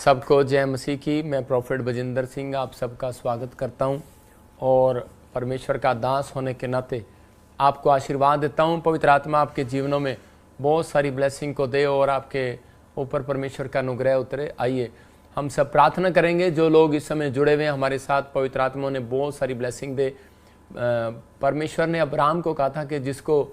सबको जय मसीह की। मैं प्रोफेट बजिंदर सिंह आप सबका स्वागत करता हूं और परमेश्वर का दास होने के नाते आपको आशीर्वाद देता हूं। पवित्र आत्मा आपके जीवनों में बहुत सारी ब्लेसिंग को दे और आपके ऊपर परमेश्वर का अनुग्रह उतरे। आइए हम सब प्रार्थना करेंगे। जो लोग इस समय जुड़े हुए हैं हमारे साथ, पवित्र आत्मा ने बहुत सारी ब्लेसिंग दे। परमेश्वर ने अब्राहम को कहा था कि जिसको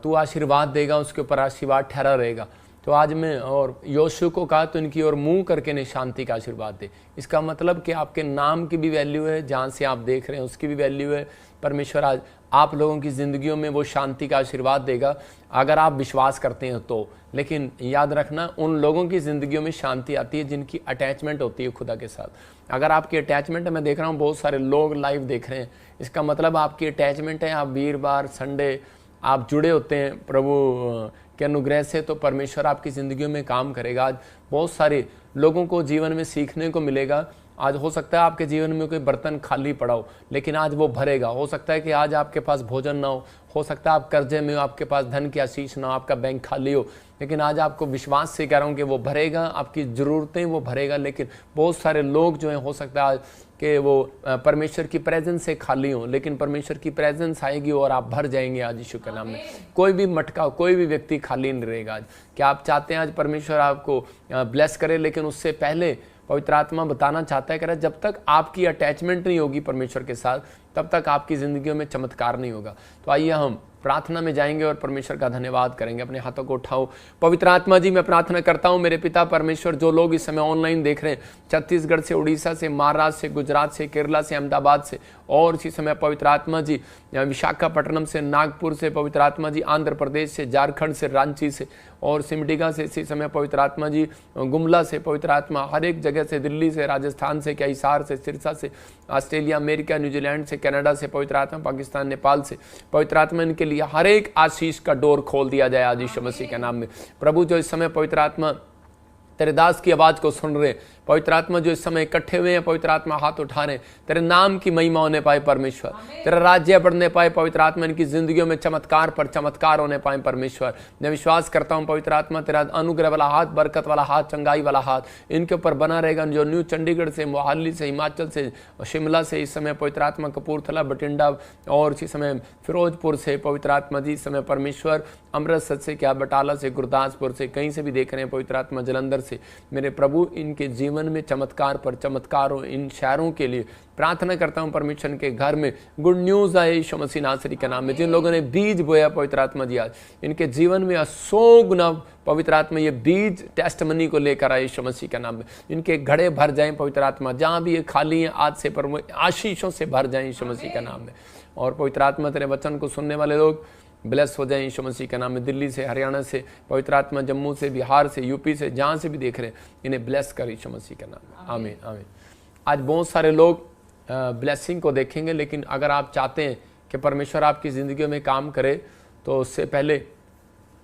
तू आशीर्वाद देगा उसके ऊपर आशीर्वाद ठहरा रहेगा। तो आज मैं और योशु को कहा तो इनकी ओर मुंह करके ने शांति का आशीर्वाद दे। इसका मतलब कि आपके नाम की भी वैल्यू है, जहाँ से आप देख रहे हैं उसकी भी वैल्यू है। परमेश्वर आज आप लोगों की ज़िंदगियों में वो शांति का आशीर्वाद देगा अगर आप विश्वास करते हैं तो। लेकिन याद रखना, उन लोगों की ज़िंदगियों में शांति आती है जिनकी अटैचमेंट होती है खुदा के साथ। अगर आपकी अटैचमेंट है, मैं देख रहा हूँ बहुत सारे लोग लाइव देख रहे हैं, इसका मतलब आपकी अटैचमेंट है। आप वीरवार संडे आप जुड़े होते हैं प्रभु के अनुग्रह से, तो परमेश्वर आपकी ज़िंदगियों में काम करेगा। आज बहुत सारे लोगों को जीवन में सीखने को मिलेगा। आज हो सकता है आपके जीवन में कोई बर्तन खाली पड़ा हो, लेकिन आज वो भरेगा। हो सकता है कि आज आपके पास भोजन ना हो सकता है आप कर्जे में हो, आपके पास धन की आशीष ना हो, आपका बैंक खाली हो, लेकिन आज आपको विश्वास से कह रहा हूँ कि वो भरेगा। आपकी ज़रूरतें वो भरेगा। लेकिन बहुत सारे लोग जो हैं, हो सकता है आज कि वो परमेश्वर की प्रेजेंस से खाली हो, लेकिन परमेश्वर की प्रेजेंस आएगी और आप भर जाएंगे आज यीशु के नाम में। कोई भी मटका, कोई भी व्यक्ति खाली नहीं रहेगा। आज क्या आप चाहते हैं आज परमेश्वर आपको ब्लेस करे, लेकिन उससे पहले पवित्र आत्मा बताना चाहता है कि जब तक आपकी अटैचमेंट नहीं होगी परमेश्वर के साथ, तब तक आपकी ज़िंदगियों में चमत्कार नहीं होगा। तो आइए हम प्रार्थना में जाएंगे और परमेश्वर का धन्यवाद करेंगे। अपने हाथों को उठाओ। पवित्र आत्मा जी, मैं प्रार्थना करता हूं मेरे पिता परमेश्वर, जो लोग इस समय ऑनलाइन देख रहे हैं, छत्तीसगढ़ से, उड़ीसा से, महाराष्ट्र से, गुजरात से, केरला से, अहमदाबाद से, और इसी समय पवित्र आत्मा जी विशाखापट्टनम से, नागपुर से, पवित्र आत्मा जी आंध्र प्रदेश से, झारखंड से, रांची से और सिमडेगा से, इसी समय पवित्र आत्मा जी गुमला से, पवित्र आत्मा हर एक जगह से, दिल्ली से, राजस्थान से, हिसार से, सिरसा से, ऑस्ट्रेलिया, अमेरिका, न्यूजीलैंड से, कनाडा से, पवित्र आत्मा पाकिस्तान, नेपाल से, पवित्र आत्मा इनके लिए हर एक आशीष का डोर खोल दिया जाए आज यीशु मसीह के नाम में। प्रभु जो इस समय पवित्र आत्मा तेरे दास की आवाज को सुन रहे, पवित्र आत्मा जो इस समय इकट्ठे हुए हैं, पवित्र आत्मा हाथ उठा रहे, तेरे नाम की महिमा होने पाए परमेश्वर, तेरा राज्य बढ़ने पाए पवित्र आत्मा, इनकी जिंदगियों में चमत्कार पर चमत्कार होने पाए परमेश्वर। मैं विश्वास करता हूं पवित्र आत्मा तेरा अनुग्रह वाला हाथ, बरकत वाला हाथ, चंगाई वाला हाथ इनके ऊपर बना रहेगा। जो न्यू चंडीगढ़ से, मोहाली से, हिमाचल से, शिमला से, इस समय पवित्र आत्मा कपूरथला, बठिंडा और इसी समय फिरोजपुर से, पवित्र आत्मा जी इस समय परमेश्वर अमृतसर से, क्या बटाला से, गुरदासपुर से, कहीं से भी देख रहे हैं पवित्र आत्मा, जलंधर से, मेरे प्रभु इनके जीवन में चमत्कार पर चमत्कार हो। इन शहरों के लिए प्रार्थना करता हूं परमेश्वर के घर में गुड न्यूज आए यीशु मसीह नासरी के नाम में। जिन लोगों ने बीज बोया पवित्र आत्मा जी, आज इनके जीवन में 100 गुना पवित्र आत्मा ये बीज टेस्टमनी को लेकर आए यीशु मसीह के नाम में। इनके घड़े भर जाएं पवित्र आत्मा, जहां भी ये खाली हैं आज से पर आशीषों से भर जाएं यीशु मसीह के नाम में। और पवित्र आत्मा तेरे वचन को सुनने वाले लोग ब्लेस हो जाए यीशु मसीह के नाम में। दिल्ली से, हरियाणा से, पवित्र आत्मा जम्मू से, बिहार से, यूपी से, जहाँ से भी देख रहे हैं, इन्हें ब्लेस कर यीशु मसीह के नाम में। आमीन आमीन। आज बहुत सारे लोग ब्लेसिंग को देखेंगे, लेकिन अगर आप चाहते हैं कि परमेश्वर आपकी ज़िंदगी में काम करे, तो उससे पहले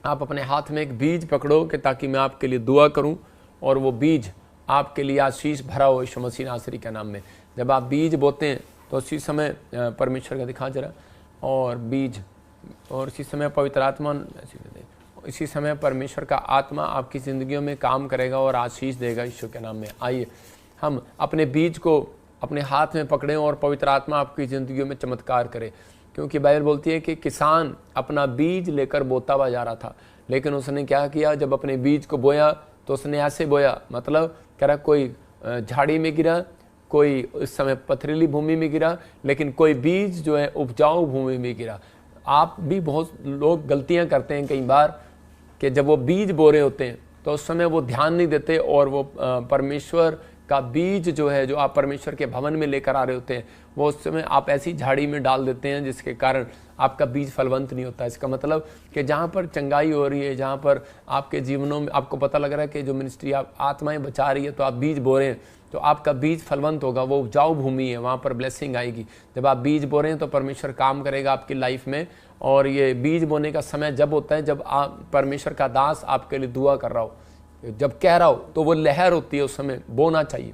आप अपने हाथ में एक बीज पकड़ो कि ताकि मैं आपके लिए दुआ करूँ और वो बीज आपके लिए आशीष भरा हो यीशु मसीह नासरी के नाम में। जब आप बीज बोते हैं तो उसी समय परमेश्वर का दिखा जरा, और बीज, और इसी समय पवित्र आत्मा, इसी समय परमेश्वर का आत्मा आपकी ज़िंदगियों में काम करेगा और आशीष देगा यीशु के नाम में। आइए हम अपने बीज को अपने हाथ में पकड़ें और पवित्र आत्मा आपकी ज़िंदगियों में चमत्कार करे। क्योंकि बाइबल बोलती है कि किसान अपना बीज लेकर बोता हुआ जा रहा था, लेकिन उसने क्या किया, जब अपने बीज को बोया तो उसने ऐसे बोया, मतलब कह रहा कोई झाड़ी में गिरा, कोई इस समय पथरीली भूमि में गिरा, लेकिन कोई बीज जो है उपजाऊ भूमि में गिरा। आप भी बहुत लोग गलतियां करते हैं कई बार कि जब वो बीज बो रहे होते हैं तो उस समय वो ध्यान नहीं देते और वो परमेश्वर का बीज जो है, जो आप परमेश्वर के भवन में लेकर आ रहे होते हैं, वो उस समय आप ऐसी झाड़ी में डाल देते हैं जिसके कारण आपका बीज फलवंत नहीं होता। इसका मतलब कि जहाँ पर चंगाई हो रही है, जहाँ पर आपके जीवनों में आपको पता लग रहा है कि जो मिनिस्ट्री आप आत्माएं बचा रही है, तो आप बीज बो रहे हैं तो आपका बीज फलवंत होगा, वो उपजाऊ भूमि है, वहाँ पर ब्लेसिंग आएगी। जब आप बीज बो रहे हैं तो परमेश्वर काम करेगा आपकी लाइफ में। और ये बीज बोने का समय जब होता है जब आप परमेश्वर का दास आपके लिए दुआ कर रहा हो, जब कह रहा हो, तो वो लहर होती है, उस समय बोना चाहिए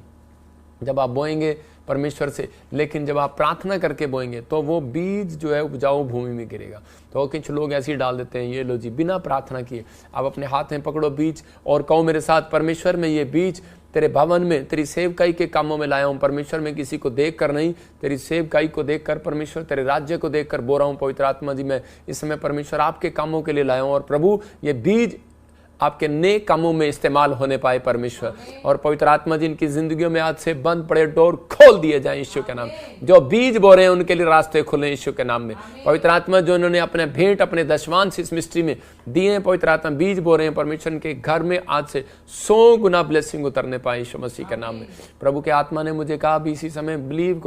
जब आप बोएंगे परमेश्वर से। लेकिन जब आप प्रार्थना करके बोएंगे तो वो बीज जो है उपजाऊ भूमि में गिरेगा। तो कुछ लोग ऐसे ही डाल देते हैं, ये लो जी, बिना प्रार्थना किए। आप अपने हाथ में पकड़ो बीज और कहो मेरे साथ, परमेश्वर में ये बीज तेरे भवन में तेरी सेवकाई के कामों में लाया हूँ परमेश्वर। मैं किसी को देख कर नहीं, तेरी सेवकाई को देख कर परमेश्वर, तेरे राज्य को देख कर बोल रहा हूँ पवित्र आत्मा जी, मैं इस समय परमेश्वर आपके कामों के लिए लाया हूँ। और प्रभु ये बीज आपके नेक कामों में इस्तेमाल होने पाए परमेश्वर। और पवित्र आत्मा जी इनकी जिंदगियों में आज से बंद पड़े डोर खोल दिए जाएं यीशु के नाम। जो बीज बो रहे हैं उनके लिए रास्ते खुले यीशु के नाम में। पवित्र आत्मा जो इन्होंने अपने भेंट अपने दशमांश इस मिस्ट्री में दिए हैं, पवित्र आत्मा बीज बो रहे हैं परमेश्वर के घर में आज से 100 गुना ब्लेसिंग उतरने पाए यीशु मसीह के नाम में। प्रभु के आत्मा ने मुझे कहा भी इसी समय बिलीव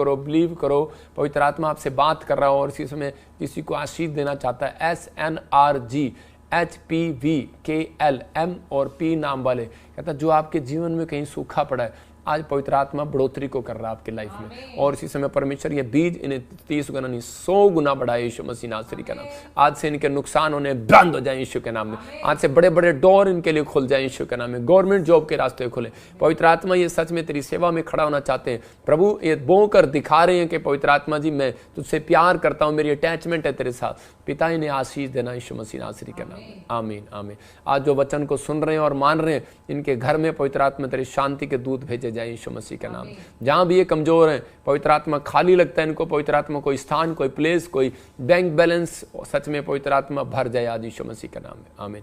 करो। पवित्र आत्मा आपसे बात कर रहा हो और इसी समय किसी को आशीष देना चाहता है। SNRG HPVKLM और P नाम वाले कहता जो आपके जीवन में कहीं सूखा पड़ा है, आज पवित्र आत्मा बढ़ोतरी को कर रहा है आपके लाइफ में। और इसी समय परमेश्वर ये बीज इन्हें 30 गुना नहीं 100 गुना बढ़ाए यीशु मसीह नासरी का नाम। आज से इनके नुकसान होने बंद हो जाए यीशु के नाम में। आज से बड़े बड़े डोर इनके लिए खुल जाए यीशु के नाम में। गवर्नमेंट जॉब के रास्ते खुले। पवित्र आत्मा ये सच में तेरी सेवा में खड़ा होना चाहते हैं प्रभु, ये बो कर दिखा रहे हैं कि पवित्र आत्मा जी मैं तुझसे प्यार करता हूँ, मेरी अटैचमेंट है तेरे साथ। पिता इन्हें आशीष देना यीशु मसीह नासरी का नाम। आमीन आमीन। आज जो वचन को सुन रहे हैं और मान रहे हैं, इनके घर में पवित्र आत्मा तेरी शांति के दूत भेजे जाए यीशु मसीह का नाम। जहां भी ये कमजोर हैं, पवित्र आत्मा खाली लगता है इनको, पवित्र आत्मा कोई स्थान, कोई प्लेस, कोई बैंक बैलेंस सच में पवित्र आत्मा भर जाए आज यीशु मसीह का नाम में। आमीन।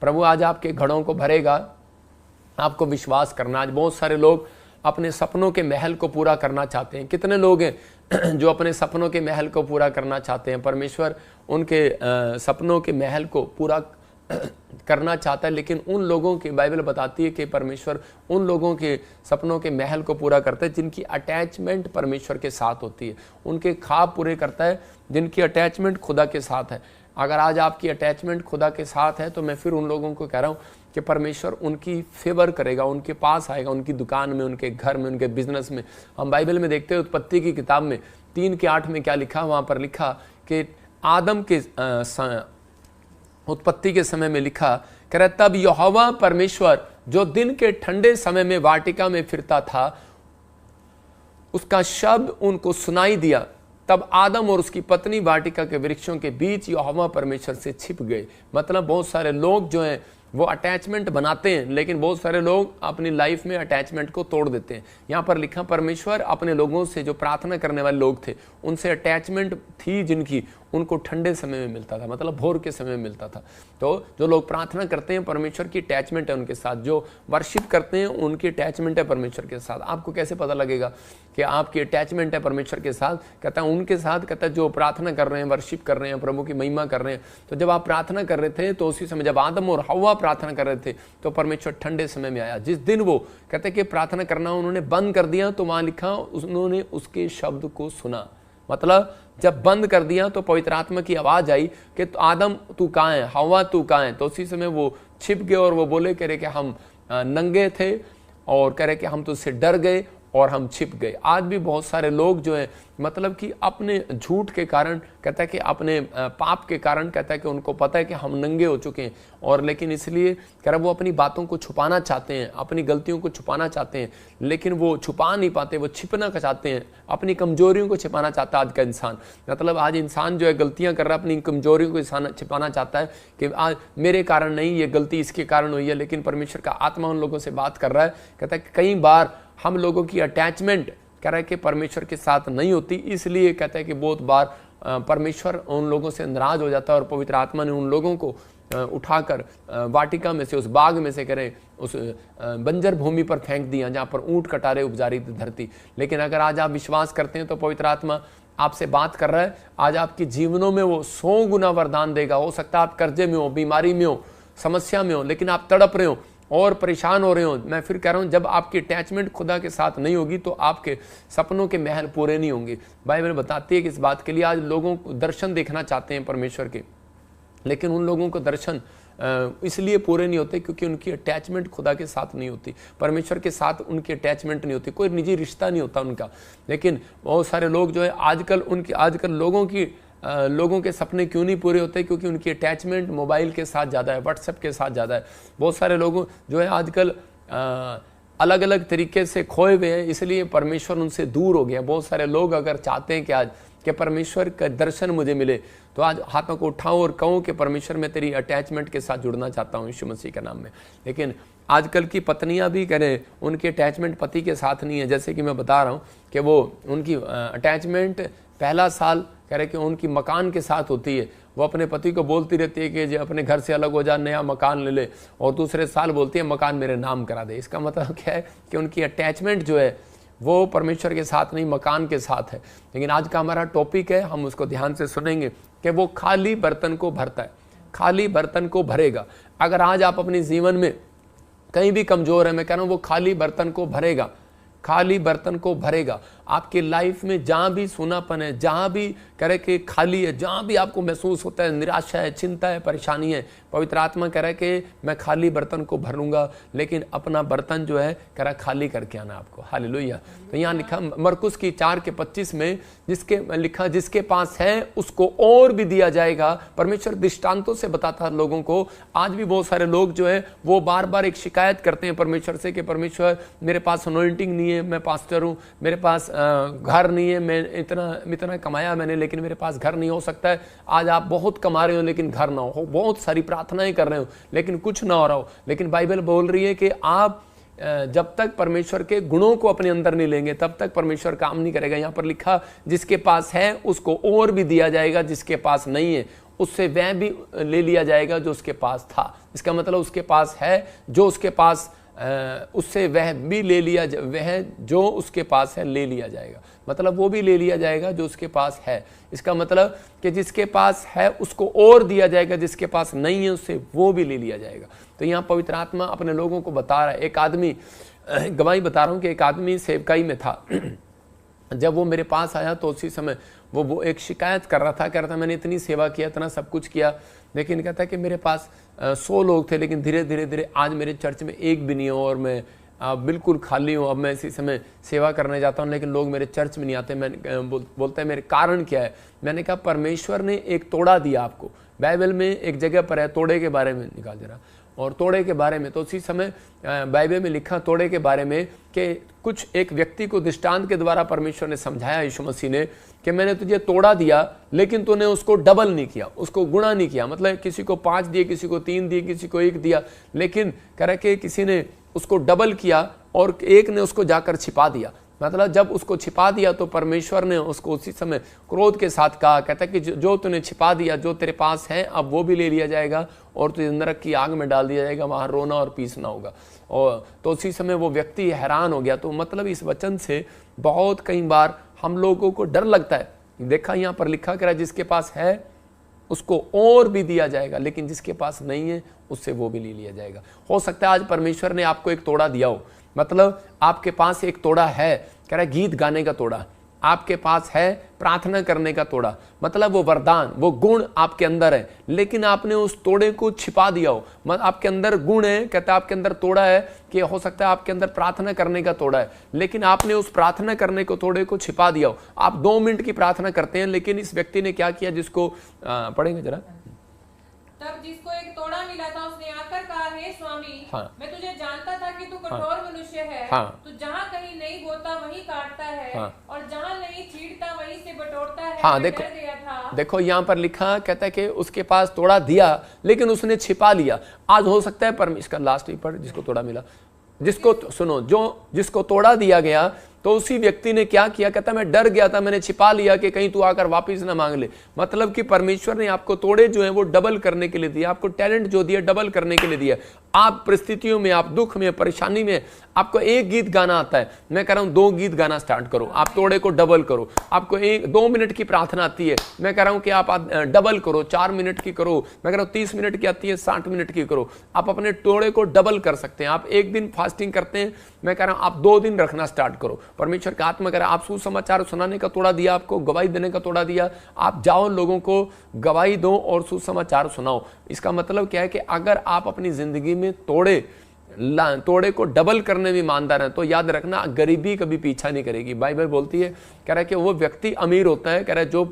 प्रभु आज आपके घड़ों को भरेगा, आपको विश्वास करना। आज बहुत सारे लोग अपने सपनों के महल को पूरा करना चाहते हैं। कितने लोग हैं जो अपने सपनों के महल को पूरा करना चाहते हैं? परमेश्वर उनके सपनों के महल को पूरा करना चाहता है, लेकिन उन लोगों की बाइबल बताती है कि परमेश्वर उन लोगों के सपनों के महल को पूरा करता है जिनकी अटैचमेंट परमेश्वर के साथ होती है। उनके ख्वाब पूरे करता है जिनकी अटैचमेंट खुदा के साथ है। अगर आज आपकी अटैचमेंट खुदा के साथ है तो मैं फिर उन लोगों को कह रहा हूँ कि परमेश्वर उनकी फेवर करेगा, उनके पास आएगा, उनकी दुकान में, उनके घर में, उनके बिजनेस में। हम बाइबल में देखते हैं उत्पत्ति की किताब में 3:8 में क्या लिखा? वहाँ पर लिखा कि आदम के उत्पत्ति के समय में लिखा कह रहा तब यहोवा परमेश्वर जो दिन के ठंडे समय में वाटिका में फिरता था, उसका शब्द उनको सुनाई दिया। तब आदम और उसकी पत्नी वाटिका के वृक्षों के बीच यहोवा परमेश्वर से छिप गए। मतलब बहुत सारे लोग जो हैं वो अटैचमेंट बनाते हैं, लेकिन बहुत सारे लोग अपनी लाइफ में अटैचमेंट को तोड़ देते हैं। यहाँ पर लिखा परमेश्वर अपने लोगों से, जो प्रार्थना करने वाले लोग थे, उनसे अटैचमेंट थी जिनकी, उनको ठंडे समय में मिलता था, मतलब भोर के समय में मिलता था। तो जो लोग प्रार्थना करते हैं परमेश्वर की अटैचमेंट है उनके साथ, जो वर्शिप करते हैं उनकी अटैचमेंट है परमेश्वर के साथ। आपको कैसे पता लगेगा कि आपकी अटैचमेंट है परमेश्वर के साथ? कहता है उनके साथ, कहता है जो प्रार्थना कर रहे हैं, वर्शिप कर रहे हैं, प्रभु की महिमा कर रहे हैं। तो जब आप प्रार्थना कर रहे थे तो उसी समय जब आदम और हव्वा प्रार्थना कर रहे थे तो परमेश्वर ठंडे समय में आया। जिस दिन वो कहते कि प्रार्थना करना उन्होंने बंद कर दिया तो वहां लिखा उन्होंने उसके शब्द को सुना। मतलब जब बंद कर दिया तो पवित्र आत्मा की आवाज आई कि आदम तू कहाँ है, हव्वा तू कहाँ है? तो उसी समय वो छिप गए और वो बोले कह रहे कि हम नंगे थे और कह रहे कि हम तुझसे डर गए और हम छिप गए। आज भी बहुत सारे लोग जो है मतलब कि अपने झूठ के कारण, कहता है कि अपने पाप के कारण, कहता है कि उनको पता है कि हम नंगे हो चुके हैं, और लेकिन इसलिए कह रहा वो अपनी बातों को छुपाना चाहते हैं, अपनी गलतियों को छुपाना चाहते हैं, लेकिन वो छुपा नहीं पाते, वो छिपना चाहते हैं, अपनी कमजोरियों को छिपाना चाहता है आज का इंसान। मतलब आज इंसान जो है गलतियां कर रहा है, अपनी कमजोरियों को छिपाना चाहता है कि आज मेरे कारण नहीं, ये गलती इसके कारण हुई है। लेकिन परमेश्वर का आत्मा उन लोगों से बात कर रहा है, कहता है कि कई बार हम लोगों की अटैचमेंट कह रहा है कि परमेश्वर के साथ नहीं होती, इसलिए कहता है कि बहुत बार परमेश्वर उन लोगों से नाराज हो जाता है और पवित्र आत्मा ने उन लोगों को उठाकर वाटिका में से, उस बाग में से करें उस बंजर भूमि पर फेंक दिया जहाँ पर ऊंट कटारे उपजा रही थी धरती। लेकिन अगर आज आप विश्वास करते हैं तो पवित्र आत्मा आपसे बात कर रहा है, आज आपके जीवनों में वो 100 गुना वरदान देगा। हो सकता है आप कर्जे में हो, बीमारी में हो, समस्या में हो, लेकिन आप तड़प रहे हो और परेशान हो रहे हो। मैं फिर कह रहा हूं, जब आपकी अटैचमेंट खुदा के साथ नहीं होगी तो आपके सपनों के महल पूरे नहीं होंगे। बाइबल बताती है कि इस बात के लिए आज लोगों को दर्शन देखना चाहते हैं परमेश्वर के, लेकिन उन लोगों को दर्शन इसलिए पूरे नहीं होते क्योंकि उनकी अटैचमेंट खुदा के साथ नहीं होती, परमेश्वर के साथ उनकी अटैचमेंट नहीं होती, कोई निजी रिश्ता नहीं होता उनका। लेकिन बहुत सारे लोग जो है आजकल लोगों के सपने क्यों नहीं पूरे होते? क्योंकि उनकी अटैचमेंट मोबाइल के साथ ज़्यादा है, व्हाट्सएप के साथ ज़्यादा है। बहुत सारे लोग जो है आजकल अलग अलग तरीके से खोए हुए हैं, इसलिए परमेश्वर उनसे दूर हो गया। बहुत सारे लोग अगर चाहते हैं कि आज कि परमेश्वर का दर्शन मुझे मिले, तो आज हाथों को उठाऊं और कहूं कि परमेश्वर मैं तेरी अटैचमेंट के साथ जुड़ना चाहता हूं यीशु मसीह के नाम में। लेकिन आजकल की पत्नियां भी करें, उनकी अटैचमेंट पति के साथ नहीं है। जैसे कि मैं बता रहा हूं कि वो उनकी अटैचमेंट पहला साल कह रहे कि उनकी मकान के साथ होती है। वो अपने पति को बोलती रहती है कि जो अपने घर से अलग हो जा, नया मकान ले ले, और दूसरे साल बोलती है मकान मेरे नाम करा दे। इसका मतलब क्या है कि उनकी अटैचमेंट जो है वो परमेश्वर के साथ नहीं, मकान के साथ है। लेकिन आज का हमारा टॉपिक है, हम उसको ध्यान से सुनेंगे कि वो खाली बर्तन को भरता है, खाली बर्तन को भरेगा। अगर आज आप अपने जीवन में कहीं भी कमजोर है, मैं कह रहा हूं वो खाली बर्तन को भरेगा, खाली बर्तन को भरेगा। आपकी लाइफ में जहां भी सूनापन है, जहां भी कह रहे कि खाली है, जहां भी आपको महसूस होता है निराशा है, चिंता है, परेशानी है, पवित्र आत्मा कह रहा है कि मैं खाली बर्तन को भर लूंगा। लेकिन अपना बर्तन जो है कह रहा खाली करके आना आपको। हालेलुया। तो यहाँ लिखा मरकुस की 4:25 में लिखा जिसके पास है उसको और भी दिया जाएगा। परमेश्वर दृष्टांतों से बताता है लोगों को। आज भी बहुत सारे लोग जो है वो बार बार एक शिकायत करते हैं परमेश्वर से कि परमेश्वर मेरे पास अनॉइंटिंग नहीं है, मैं पास्टर हूँ, मेरे पास घर नहीं है, मैं इतना कमाया मैंने लेकिन मेरे पास घर नहीं। हो सकता है आज आप बहुत कमा रहे हो लेकिन घर ना हो, बहुत सारी प्रार्थनाएं कर रहे हो लेकिन कुछ ना हो रहा हो। लेकिन बाइबल बोल रही है कि आप जब तक परमेश्वर के गुणों को अपने अंदर नहीं लेंगे तब तक परमेश्वर काम नहीं करेगा। यहाँ पर लिखा जिसके पास है उसको और भी दिया जाएगा, जिसके पास नहीं है उससे वह भी ले लिया जाएगा जो उसके पास था। इसका मतलब उसके पास है जो उसके पास उससे वह भी ले लिया, वह जो उसके पास है ले लिया जाएगा। मतलब वो भी ले लिया जाएगा जो उसके पास है। इसका मतलब कि जिसके पास है उसको और दिया जाएगा, जिसके पास नहीं है उससे वो भी ले लिया जाएगा। तो यहाँ पवित्र आत्मा अपने लोगों को बता रहा है। एक आदमी, गवाही बता रहा हूँ कि एक आदमी सेवकाई में था। जब वो मेरे पास आया तो उसी समय वो एक शिकायत कर रहा था, कह रहा था मैंने इतनी सेवा किया, इतना सब कुछ किया, लेकिन कहता है कि मेरे पास 100 लोग थे लेकिन धीरे धीरे आज मेरे चर्च में एक भी नहीं हो और मैं बिल्कुल खाली हूँ। अब मैं इसी समय सेवा करने जाता हूँ लेकिन लोग मेरे चर्च में नहीं आते। मैं बोलता है मेरे कारण क्या है। मैंने कहा परमेश्वर ने एक तोड़ा दिया आपको। बाइबल में एक जगह पर है तोड़े के बारे में, निकाल जरा, और तोड़े के बारे में। तो उसी समय बाइबल में लिखा तोड़े के बारे में कि कुछ एक व्यक्ति को दृष्टांत के द्वारा परमेश्वर ने समझाया, यीशु मसीह ने, कि मैंने तुझे तोड़ा दिया लेकिन तूने उसको डबल नहीं किया, उसको गुणा नहीं किया। मतलब किसी को 5 दिए, किसी को 3 दिए, किसी को 1 दिया, लेकिन कह रहा कि किसी ने उसको डबल किया और एक ने उसको जाकर छिपा दिया। मतलब जब उसको छिपा दिया तो परमेश्वर ने उसको उसी समय क्रोध के साथ कहा, कहता है कि जो तूने छिपा दिया, जो तेरे पास है अब वो भी ले लिया जाएगा और तुझे नरक की आग में डाल दिया जाएगा, वहां रोना और पीसना होगा। और तो उसी समय वो व्यक्ति हैरान हो गया। तो मतलब इस वचन से बहुत कई बार हम लोगों को डर लगता है। देखा यहाँ पर लिखा कर जिसके पास है उसको और भी दिया जाएगा, लेकिन जिसके पास नहीं है उससे वो भी ले लिया जाएगा। हो सकता है आज परमेश्वर ने आपको एक तोड़ा दिया हो, मतलब आपके पास एक तोड़ा है, कह रहा है गीत गाने का तोड़ा, आपके पास है प्रार्थना करने का तोड़ा, मतलब वो वरदान, वो गुण आपके अंदर है, लेकिन आपने उस तोड़े को छिपा दिया हो। मतलब आपके अंदर गुण है, कहता है आपके अंदर तोड़ा है कि हो सकता है आपके अंदर प्रार्थना करने का तोड़ा है, लेकिन आपने उस प्रार्थना करने को तोड़े को छिपा दिया हो। आप 2 मिनट की प्रार्थना करते हैं, लेकिन इस व्यक्ति ने क्या किया, जिसको पढ़ेंगे जरा। तब जिसको एक तोड़ा मिला था उसने आकर कहा, हे स्वामी, हाँ। मैं तुझे जानता था कि तू कठोर मनुष्य है। हाँ। तू जहाँ कहीं नहीं बोता वहीं काटता है। हाँ। और जहाँ नहीं छींटता वहीं से बटोरता है। हाँ, मैं देखो, डर गया था। देखो यहाँ पर लिखा, कहता है कि उसके पास तोड़ा दिया लेकिन उसने छिपा लिया। आज हो सकता है इसका लास्ट ही पढ़, जिसको तोड़ा मिला, जिसको सुनो, जिसको तोड़ा दिया गया तो उसी व्यक्ति ने क्या किया, कहता मैं डर गया था, मैंने छिपा लिया कि कहीं तू आकर वापस ना मांग ले। मतलब कि परमेश्वर ने आपको तोड़े जो है वो डबल करने के लिए दिया, आपको टैलेंट जो दिया डबल करने के लिए दिया। आप परिस्थितियों में, आप दुख में, परेशानी में, आपको एक गीत गाना आता है, मैं कह रहा हूं 2 गीत गाना स्टार्ट करो, आप तोड़े को डबल करो। आपको 2 मिनट की प्रार्थना आती है, मैं कह रहा हूं कि आप डबल करो, 4 मिनट की करो, मैं कह रहा हूं 30 मिनट की आती है, 60 मिनट की करो। आप अपने तोड़े को डबल कर सकते हैं। आप 1 दिन फास्टिंग करते हैं, मैं कह रहा हूं आप 2 दिन रखना स्टार्ट करो। परमेश्वर का आत्मा कह रहा है, आप सुसमाचार सुनाने का तोड़ा दिया, आपको गवाही देने का तोड़ा दिया, आप जाओ लोगों को गवाही दो और सुसमाचार सुनाओ। इसका मतलब क्या है कि अगर आप अपनी जिंदगी में तोड़े को डबल करने में ईमानदार है तो याद रखना गरीबी कभी पीछा नहीं करेगी। बाइबल बोलती है, कह रहा है कि वो व्यक्ति अमीर होता है, कह रहा है जो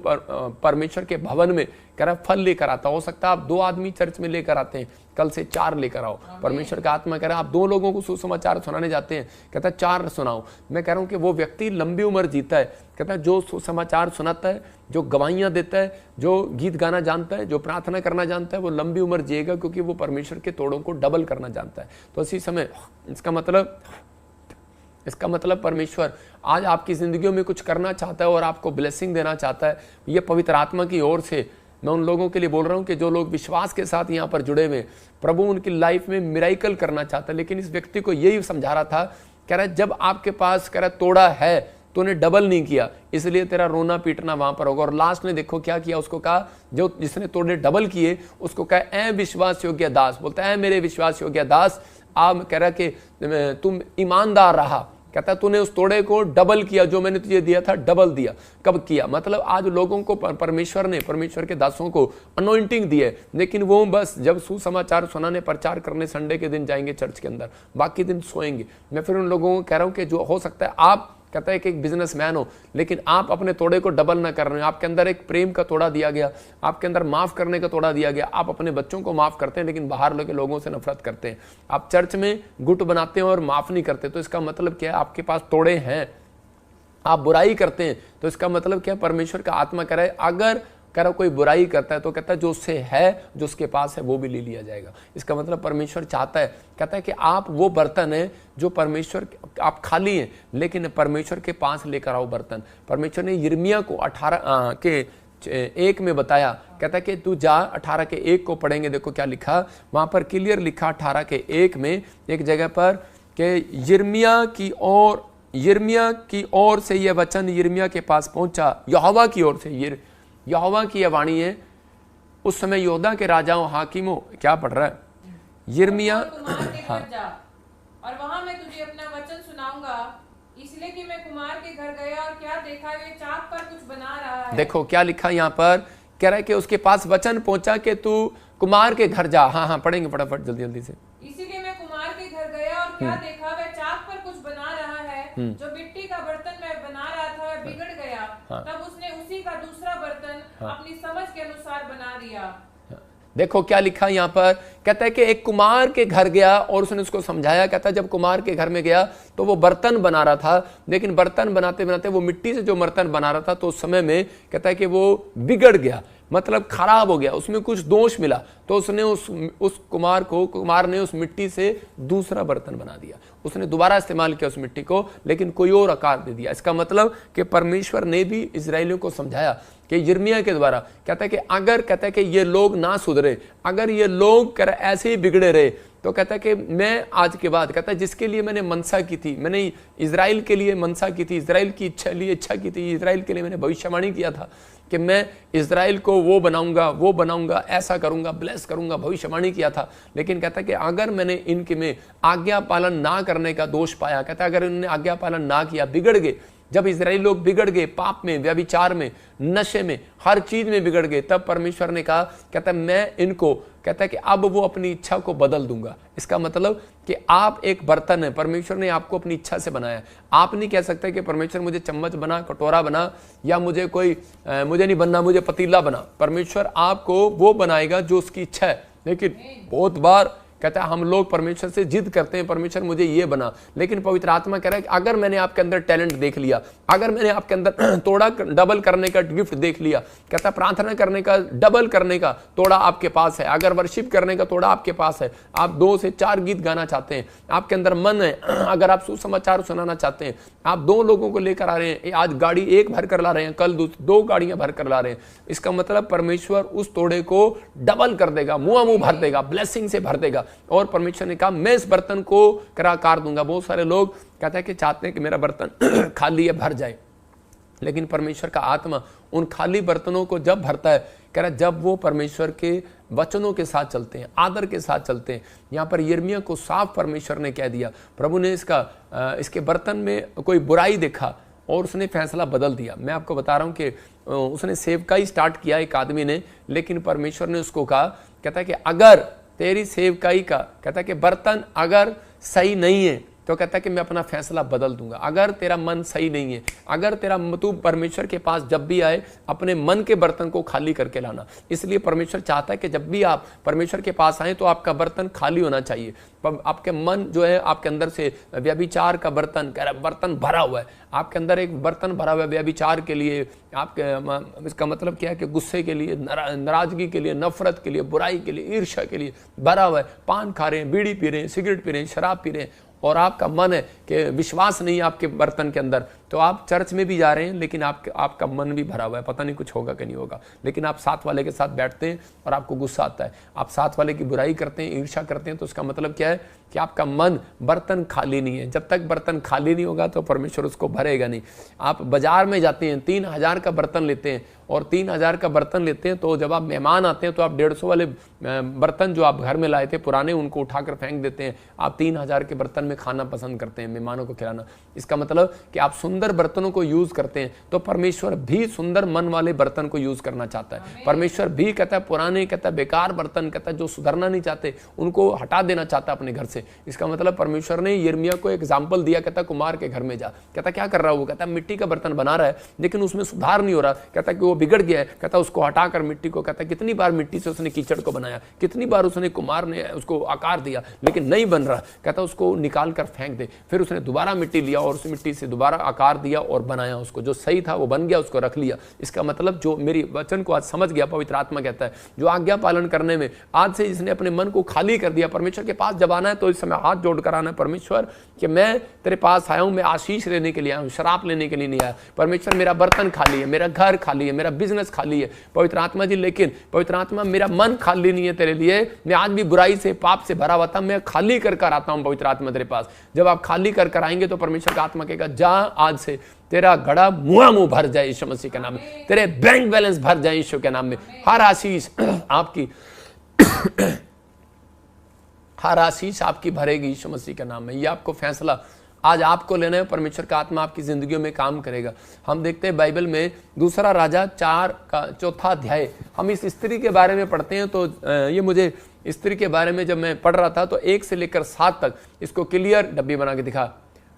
परमेश्वर के भवन में कह रहा है फल लेकर आता। हो सकता है आप 2 आदमी चर्च में लेकर आते हैं, कल से 4 लेकर आओ। परमेश्वर का आत्मा कह रहा है आप 2 लोगों को सुसमाचार सुनाने जाते हैं, कहता है 4 सुनाओ। मैं कह रहा हूं कि वो व्यक्ति लंबी उम्र जीता है, कहता है जो सुसमाचार सुनाता है, जो गवाहियां देता है, जो गीत गाना जानता है, जो प्रार्थना करना जानता है, वो लंबी उम्र जिएगा, क्योंकि वो परमेश्वर के तोड़ों को डबल करना जानता है। तो इसी समय इसका मतलब परमेश्वर आज आपकी जिंदगियों में कुछ करना चाहता है और आपको ब्लेसिंग देना चाहता है। ये पवित्र आत्मा की ओर से मैं उन लोगों के लिए बोल रहा हूं कि जो लोग विश्वास के साथ यहाँ पर जुड़े हुए, प्रभु उनकी लाइफ में मिराइकल करना चाहता है। लेकिन इस व्यक्ति को यही समझा रहा था, कह रहा है जब आपके पास कह रहा तोड़ा है तो उन्हें डबल नहीं किया, इसलिए तेरा रोना पीटना वहां पर होगा। और लास्ट में देखो क्या किया, उसको कहा, जो जिसने तोड़े डबल किए उसको कहा ऐ विश्वास योग्य दास, बोलता है मेरे विश्वास योग्य दास, आप कह रहा कि तुम ईमानदार रहा, कहता है तूने उस तोड़े को डबल किया, जो मैंने तुझे दिया था डबल दिया। कब किया? मतलब आज लोगों को परमेश्वर के दासों को अनॉइंटिंग दी है, लेकिन वो बस जब सुसमाचार सुनाने, प्रचार करने संडे के दिन जाएंगे चर्च के अंदर, बाकी दिन सोएंगे। मैं फिर उन लोगों को कह रहा हूं कि जो हो सकता है आप कहता है कि एक बिजनेसमैन हो, लेकिन आप अपने तोड़े को डबल ना कर रहे हो। आपके अंदर एक प्रेम का तोड़ा दिया गया, आपके अंदर माफ करने का तोड़ा दिया गया। आप अपने बच्चों को माफ करते हैं, लेकिन बाहर के लोगों से नफरत करते हैं। आप चर्च में गुट बनाते हैं और माफ नहीं करते, तो इसका मतलब क्या है? आपके पास तोड़े हैं। आप बुराई करते हैं, तो इसका मतलब क्या? परमेश्वर का आत्मा कह रहा है अगर कोई बुराई करता है तो कहता है जो उससे है, जो उसके पास है, वो भी ले लिया जाएगा। इसका मतलब परमेश्वर चाहता है, कहता है कि आप वो बर्तन है जो परमेश्वर, आप खाली हैं लेकिन परमेश्वर के पास लेकर आओ बर्तन। परमेश्वर ने यिर्मयाह को 18 के 1 में बताया, कहता है कि तू जा, 18 के 1 को पढ़ेंगे, देखो क्या लिखा वहां पर, क्लियर लिखा 18 के 1 में एक जगह पर कि यिर्मयाह की ओर से यह वचन यिर्मयाह के पास पहुंचा, यहोवा की ओर से। यहोवा की यह वाणी है। उस समय यहूदा के राजाओं, हाकिमों, क्या पढ़ रहा है? यिर्मयाह, हाँ, और वहां मैं तुझे अपना वचन सुनाऊंगा, इसलिए कि मैं कुमार के घर गया और क्या देखा, वे चाक पर कुछ बना रहा है। देखो क्या लिखा यहाँ पर, कह रहा है कि उसके पास वचन पहुंचा कि तू कुमार के घर जा। हाँ, पढ़ेंगे फटाफट जल्दी से। इसीलिए मैं कुमार के घर गया और क्या देखा, वह चाक पर कुछ बना रहा है, जो मिट्टी का बर्तन मैं बना रहा था वह बिगड़ गया। तब उसने उसी का दूसरा बर्तन अपनी समझ के अनुसार बना दिया। देखो क्या लिखा यहाँ पर, कहता है कि एक कुमार के घर गया और उसने उसको समझाया। कहता है जब कुमार के घर में गया तो वो बर्तन बना रहा था, लेकिन बर्तन बनाते बनाते वो मिट्टी से जो बर्तन बना रहा था, तो उस समय में कहता है कि वो बिगड़ गया, मतलब खराब हो गया, उसमें कुछ दोष मिला। तो उसने उस कुमार ने उस मिट्टी से दूसरा बर्तन बना दिया। उसने दोबारा इस्तेमाल किया उस मिट्टी को, लेकिन कोई और आकार दे दिया। इसका मतलब कि परमेश्वर ने भी इजराइलियों को समझाया कि यिर्मयाह के द्वारा, कहता है कि अगर कहता है कि ये लोग ना सुधरे, अगर ये लोग ऐसे ही बिगड़े रहे, तो कहता है कि मैं आज के बाद, कहता है जिसके लिए मैंने मनसा की थी, मैंने इजराइल के लिए मनसा की थी, इजराइल की इच्छा की थी, इजराइल के लिए मैंने भविष्यवाणी किया था कि मैं इजराइल को वो बनाऊंगा, ऐसा करूंगा, ब्लेस करूंगा, भविष्यवाणी किया था। लेकिन कहता है कि अगर मैंने इनके में आज्ञा पालन ना करने का दोष पाया, कहता है अगर इन्होंने आज्ञा पालन ना किया, बिगड़ गए, जब इजराइली लोग बिगड़ गए, पाप में, व्यभिचार में, नशे में, हर चीज में बिगड़ गए, तब परमेश्वर ने कहा, कहता है मैं इनको, कहता है कि अब वो अपनी इच्छा को बदल दूंगा। इसका मतलब कि आप एक बर्तन है, परमेश्वर ने आपको अपनी इच्छा से बनाया। आप नहीं कह सकते कि परमेश्वर मुझे चम्मच बना, कटोरा बना, या मुझे नहीं बनना, मुझे पतीला बना। परमेश्वर आपको वो बनाएगा जो उसकी इच्छा है। लेकिन बहुत बार कहता है हम लोग परमेश्वर से जिद करते हैं, परमेश्वर मुझे ये बना, लेकिन पवित्र आत्मा कह रहा है कि अगर मैंने आपके अंदर टैलेंट देख लिया, अगर मैंने आपके अंदर तोड़ा डबल करने का गिफ्ट देख लिया, कहता है प्रार्थना करने का, डबल करने का तोड़ा आपके पास है, अगर वर्शिप करने का तोड़ा आपके पास है, आप 2 से 4 गीत गाना चाहते हैं, आपके अंदर मन है, अगर आप सुसमाचार सुनाना चाहते हैं, आप 2 लोगों को लेकर आ रहे हैं, आज गाड़ी 1 भर कर ला रहे हैं, कल 2 गाड़ियां भर कर ला रहे हैं, इसका मतलब परमेश्वर उस तोड़े को डबल कर देगा, मुंह भर देगा, ब्लेसिंग से भर देगा। और परमेश्वर ने कहा मैं इस बर्तन को आकार दूंगा। बहुत सारे लोग कहते हैं कि चाहते हैं कि मेरा बर्तन खाली है, भर जाए, लेकिन परमेश्वर का आत्मा उन खाली बर्तनों को जब भरता है, कह रहा है जब वो परमेश्वर के वचनों के साथ चलते हैं, आदर के साथ चलते हैं। यहाँ पर यिर्मयाह को साफ परमेश्वर ने कह दिया, प्रभु ने इसके बर्तन में कोई बुराई देखा और उसने फैसला बदल दिया। मैं आपको बता रहा हूं कि उसने सेवकाई स्टार्ट किया एक आदमी ने, लेकिन परमेश्वर ने उसको कहा, कहता है कि अगर तेरी सेवकाई का, कहता है कि बर्तन अगर सही नहीं है, तो कहता है कि मैं अपना फैसला बदल दूंगा। अगर तेरा मन सही नहीं है, अगर तेरा तू परमेश्वर के पास जब भी आए अपने मन के बर्तन को खाली करके लाना। इसलिए परमेश्वर चाहता है कि जब भी आप परमेश्वर के पास आए तो आपका बर्तन खाली होना चाहिए। आपके मन जो है आपके अंदर से व्यभिचार का बर्तन भरा हुआ है, आपके अंदर एक बर्तन भरा हुआ है व्यभिचार के लिए, आपके इसका मतलब क्या है कि गुस्से के लिए, नाराजगी के लिए, नफरत के लिए, बुराई के लिए, ईर्ष्या के लिए भरा हुआ है। पान खा रहे हैं, बीड़ी पी रहे हैं, सिगरेट पी रहे हैं, शराब पी रहे हैं और आपका मन है कि विश्वास नहीं है आपके बर्तन के अंदर, तो आप चर्च में भी जा रहे हैं लेकिन आपका मन भी भरा हुआ है, पता नहीं कुछ होगा कि नहीं होगा। लेकिन आप साथ वाले के साथ बैठते हैं और आपको गुस्सा आता है, आप साथ वाले की बुराई करते हैं, ईर्ष्या करते हैं, तो उसका मतलब क्या है कि आपका मन बर्तन खाली नहीं है। जब तक बर्तन खाली नहीं होगा तो परमेश्वर उसको भरेगा नहीं। आप बाजार में जाते हैं, 3000 का बर्तन लेते हैं और 3000 का बर्तन लेते हैं, तो जब आप मेहमान आते हैं तो आप 150 वाले बर्तन जो आप घर में लाए थे पुराने, उनको उठाकर फेंक देते हैं। आप 3000 के बर्तन में खाना पसंद करते हैं, मेहमानों को खिलाना। इसका मतलब कि आप सुंदर बर्तनों को यूज करते हैं, तो परमेश्वर भी सुंदर मन वाले बर्तन को यूज करना चाहता है। परमेश्वर भी कहता है पुराने, कहता है बेकार बर्तन, कहता है जो सुधरना नहीं चाहते उनको हटा देना चाहता है अपने घर से। इसका मतलब परमेश्वर ने यिर्मयाह को एग्जाम्पल दिया, कहता कुमार के घर में जा। कहता क्या कर रहा है वो? कहता मिट्टी का बर्तन बना रहा है लेकिन उसमें सुधार नहीं हो रहा। कहता कि वो बिगड़ गया है, कहता उसको हटाकर मिट्टी को, कहता कितनी बार मिट्टी से उसने कीचड़ को बनाया, कितनी बार उसने कुमार ने उसको आकार दिया लेकिन नहीं बन रहा। कहता उसको निकाल कर फेंक दे। फिर उसने दोबारा मिट्टी लिया और उस मिट्टी से दोबारा आकार दिया और बनाया उसको, जो सही था वो बन गया, उसको रख लिया। इसका मतलब जो मेरी वचन को आज समझ गया, पवित्र आत्मा कहता है जो आज्ञा पालन करने में आज से जिसने अपने मन को खाली कर दिया, परमेश्वर के पास जब आना है तो इस समय हाथ जोड़ कर आना है, परमेश्वर कि मैं तेरे पास आया हूं, मैं आशीष लेने के लिए आया हूं, शराब लेने के लिए नहीं आया। परमेश्वर मेरा बर्तन खाली है, मेरा घर खाली है, मेरा बिजनेस खाली है पवित्र आत्मा जी, लेकिन पवित्र आत्मा मेरा मन खाली नहीं है तेरे लिए। मैं आज भी बुराई से, पाप से भरा हुआ था, मैं खाली कर कर आता हूं पवित्र आत्मा तेरे पास। जब आप खाली कर कर आएंगे तो परमेश्वर का आत्मा कहेगा जा आज से तेरा घड़ा मुंह भर जाए यीशु मसीह के नाम में, तेरे बैंक बैलेंस भर जाए यीशु के नाम में। हर आशीष आपकी हर आशीष आपकी भरेगी यीशु मसीह के नाम में। ये आपको फैसला आज आपको लेना है, परमेश्वर का आत्मा आपकी जिंदगियों में काम करेगा। हम देखते हैं बाइबल में दूसरा राजा 4 का 4था अध्याय, हम इस स्त्री के बारे में पढ़ते हैं। तो ये मुझे स्त्री के बारे में जब मैं पढ़ रहा था तो 1 से लेकर 7 तक इसको क्लियर डब्बी बना के दिखा,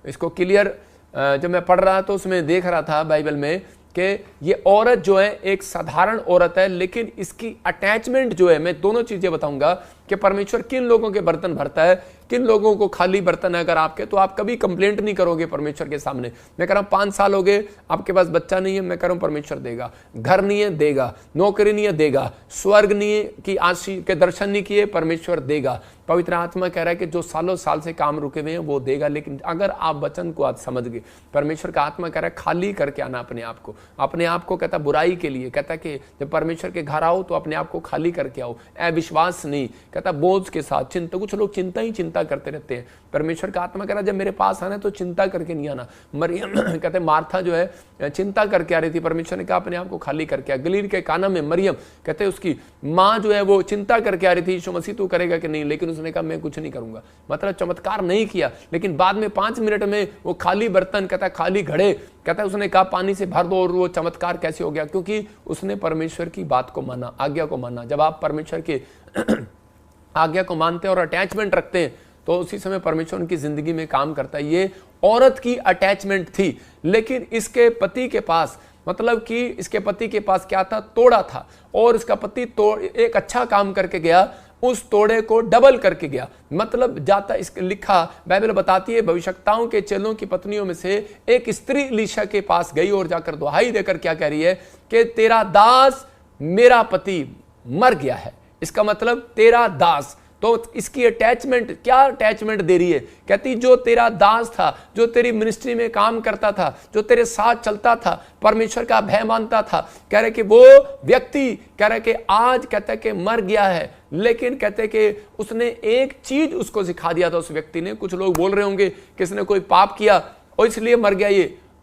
इसको क्लियर जब मैं पढ़ रहा तो उसमें देख रहा था बाइबल में कि ये औरत जो है एक साधारण औरत है, लेकिन इसकी अटैचमेंट जो है, मैं दोनों चीजें बताऊंगा कि परमेश्वर किन लोगों के बर्तन भरता है, किन लोगों को खाली बर्तन है अगर आपके, तो आप कभी कंप्लेंट नहीं करोगे परमेश्वर के सामने। मैं कह रहा हूं 5 साल हो गए आपके पास बच्चा नहीं है, मैं कह रहा हूं परमेश्वर देगा। घर नहीं है, देगा। नौकरी नहीं है, देगा। स्वर्ग नहीं है कि आशीष के दर्शन नहीं किए, परमेश्वर देगा। पवित्र आत्मा कह रहा है कि जो सालों साल से काम रुके हुए हैं वो देगा। लेकिन अगर आप वचन को आज समझ गए, परमेश्वर का आत्मा कह रहा है खाली करके आना अपने आप को कहता बुराई के लिए, कहता कि जब परमेश्वर के घर आओ तो अपने आप को खाली करके आओ, अविश्वास नहीं, कहता बोझ के साथ, चिंता। कुछ लोग चिंता करते रहते हैं। परमेश्वर का आत्मा कह रहा है जब मेरे पास आना तो चिंता करके नहीं आना। मरियम कहते मार्था जो है चिंता करके आ रही थी, परमेश्वर ने कहा अपने आप को खाली करके आ। गलील के काना में मरियम कहते उसकी माँ जो है वो चिंता करके आ रही थी, यीशु मसीह तू करेगा कि नहीं, लेकिन उसने कहा मैं कुछ नहीं करूंगा, मतलब चमत्कार नहीं किया। लेकिन बाद में 5 मिनट में वो खाली बर्तन, कहता खाली घड़े, कहता उसने कहा पानी से भर दो, और वो चमत्कार कैसे हो गया? क्योंकि उसने परमेश्वर की बात को माना, आज्ञा को माना। जब आप परमेश्वर के आज्ञा को मानते हैं और अटैचमेंट रखते हैं तो उसी समय परमेश्वर उनकी जिंदगी में काम करता है। ये औरत की अटैचमेंट थी, लेकिन इसके पति के पास, मतलब कि इसके पति के पास क्या था? तोड़ा था। और इसका पति एक अच्छा काम करके गया, उस तोड़े को डबल करके गया। मतलब जाता इसके लिखा बाइबल बताती है भविष्यवक्ताओं के चेलों की पत्नियों में से एक स्त्री एलीशा के पास गई और जाकर दुहाई देकर क्या कह रही है कि तेरा दास मेरा पति मर गया है। इसका मतलब तेरा दास, तो इसकी अटैचमेंट, क्या अटैचमेंट दे रही है? कहती जो तेरा दास था, जो तेरी मिनिस्ट्री में काम करता था, जो तेरे साथ चलता था, परमेश्वर का भय मानता था, कह रहे कि वो व्यक्ति कह रहे कि आज कहते कि मर गया है, लेकिन कहते कि उसने एक चीज उसको सिखा दिया था उस व्यक्ति ने। कुछ लोग बोल रहे होंगे कि इसने कोई पाप किया और इसलिए मर गया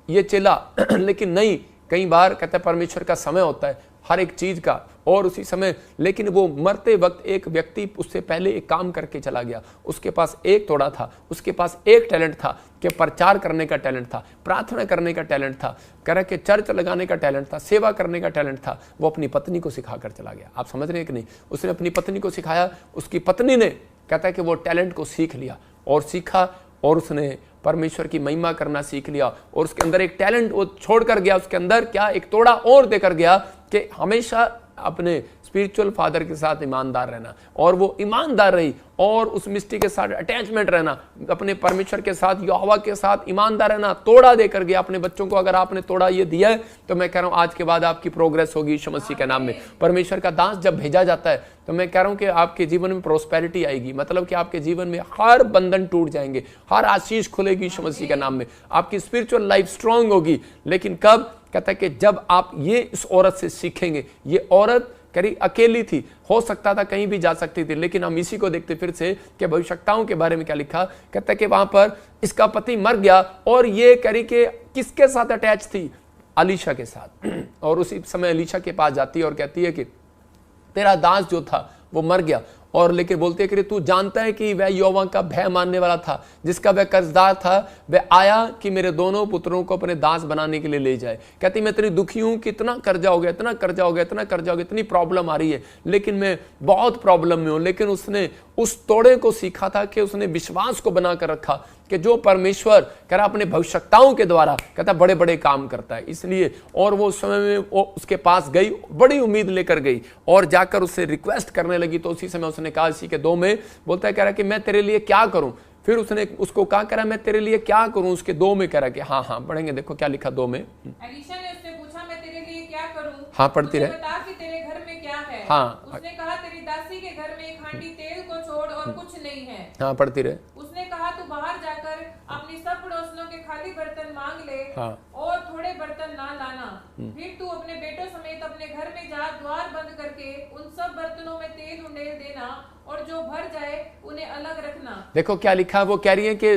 ये चेला लेकिन नहीं, कई बार कहते परमेश्वर का समय होता है हर एक चीज का, और उसी समय, लेकिन वो मरते वक्त एक व्यक्ति उससे पहले एक काम करके चला गया। उसके पास एक तोड़ा था, उसके पास एक टैलेंट था कि प्रचार करने का टैलेंट था, प्रार्थना करने का टैलेंट था, कह रहा कि चर्च लगाने का टैलेंट था, सेवा करने का टैलेंट था। वो अपनी पत्नी को सिखाकर चला गया। आप समझ रहे हैं कि नहीं? उसने अपनी पत्नी को सिखाया, उसकी पत्नी ने कहता है कि वो टैलेंट को सीख लिया और सीखा और उसने परमेश्वर की महिमा करना सीख लिया और उसके अंदर एक टैलेंट वो छोड़ कर गया, उसके अंदर क्या एक तोड़ा और देकर गया कि हमेशा अपने स्पिरिचुअल फादर के साथ ईमानदार रहना, और वो ईमानदार रही और उस मिस्टी के साथ अटैचमेंट रहना, अपने परमेश्वर के साथ यहोवा के साथ ईमानदार रहना, तोड़ा देकर गया अपने बच्चों को। अगर आपने तोड़ा ये दिया है तो मैं कह रहा हूं आज के बाद आपकी प्रोग्रेस होगी यीशु मसीह के नाम में। परमेश्वर का दास जब भेजा जाता है तो मैं कह रहा हूं कि आपके जीवन में प्रोस्पेरिटी आएगी, मतलब कि आपके जीवन में हर बंधन टूट जाएंगे, हर आशीष खुलेगी यीशु मसीह के नाम में, आपकी स्पिरिचुअल लाइफ स्ट्रांग होगी। लेकिन कब? कहता है कि जब आप ये इस औरत से सीखेंगे। ये औरत करी अकेली थी, हो सकता था कहीं भी जा सकती थी, लेकिन हम इसी को देखते फिर से कि भविष्यवक्ताओं के बारे में क्या लिखा। कहता है कि वहां पर इसका पति मर गया और ये करी के किसके साथ अटैच थी? अलीशा के साथ। और उसी समय अलीशा के पास जाती है और कहती है कि तेरा दास जो था वो मर गया, और लेके बोलते हैं कि तू जानता है कि वह यहोवा का भय मानने वाला था, जिसका वह कर्जदार था, वह आया कि मेरे दोनों पुत्रों को अपने दास बनाने के लिए ले जाए। कहती मैं इतनी दुखी हूं कि इतना कर्जा हो गया, इतना कर्जा हो गया, इतना कर्जा हो गया, इतनी प्रॉब्लम आ रही है, लेकिन मैं बहुत प्रॉब्लम में हूं। लेकिन उसने उस तोड़े को सीखा था कि उसने विश्वास को बनाकर रखा कि जो परमेश्वर कह रहा अपने भविष्यवक्ताओं के द्वारा कहता बड़े बड़े काम करता है। इसलिए और वो उस समय में वो उसके पास गई, बड़ी उम्मीद लेकर गई और जाकर उससे रिक्वेस्ट करने लगी। तो उसी समय उसने कहा, इसी के 2 में बोलता है, कह रहा कि मैं तेरे लिए क्या करूं। फिर उसने उसको कहा, कह रहा मैं तेरे लिए क्या करूं। उसके 2 में कह रहा कि हाँ पढ़ेंगे, देखो क्या लिखा 2 में। एलीशा ने उससे पूछा, मैं तेरे लिए क्या करूं? हाँ पढ़ती रहे। बता कि तेरे घर में क्या है? हाँ। उसने कहा, तेरी दासी के घर में 1 हांडी तेल को छोड़ और कुछ नहीं है। हाँ पढ़ती रहे। उसने कहा, तू बाहर जाकर अपनी सब पड़ोसियों के खाली बर्तन मांग ले। हाँ। और थोड़े बर्तन ना लाना। फिर तू अपने बेटों समेत अपने घर में जा, द्वार बंद करके उन सब बर्तनों में तेल उंडेल देना और जो भर जाए उन्हें अलग रखना। देखो क्या लिखा, वो कह रही है कि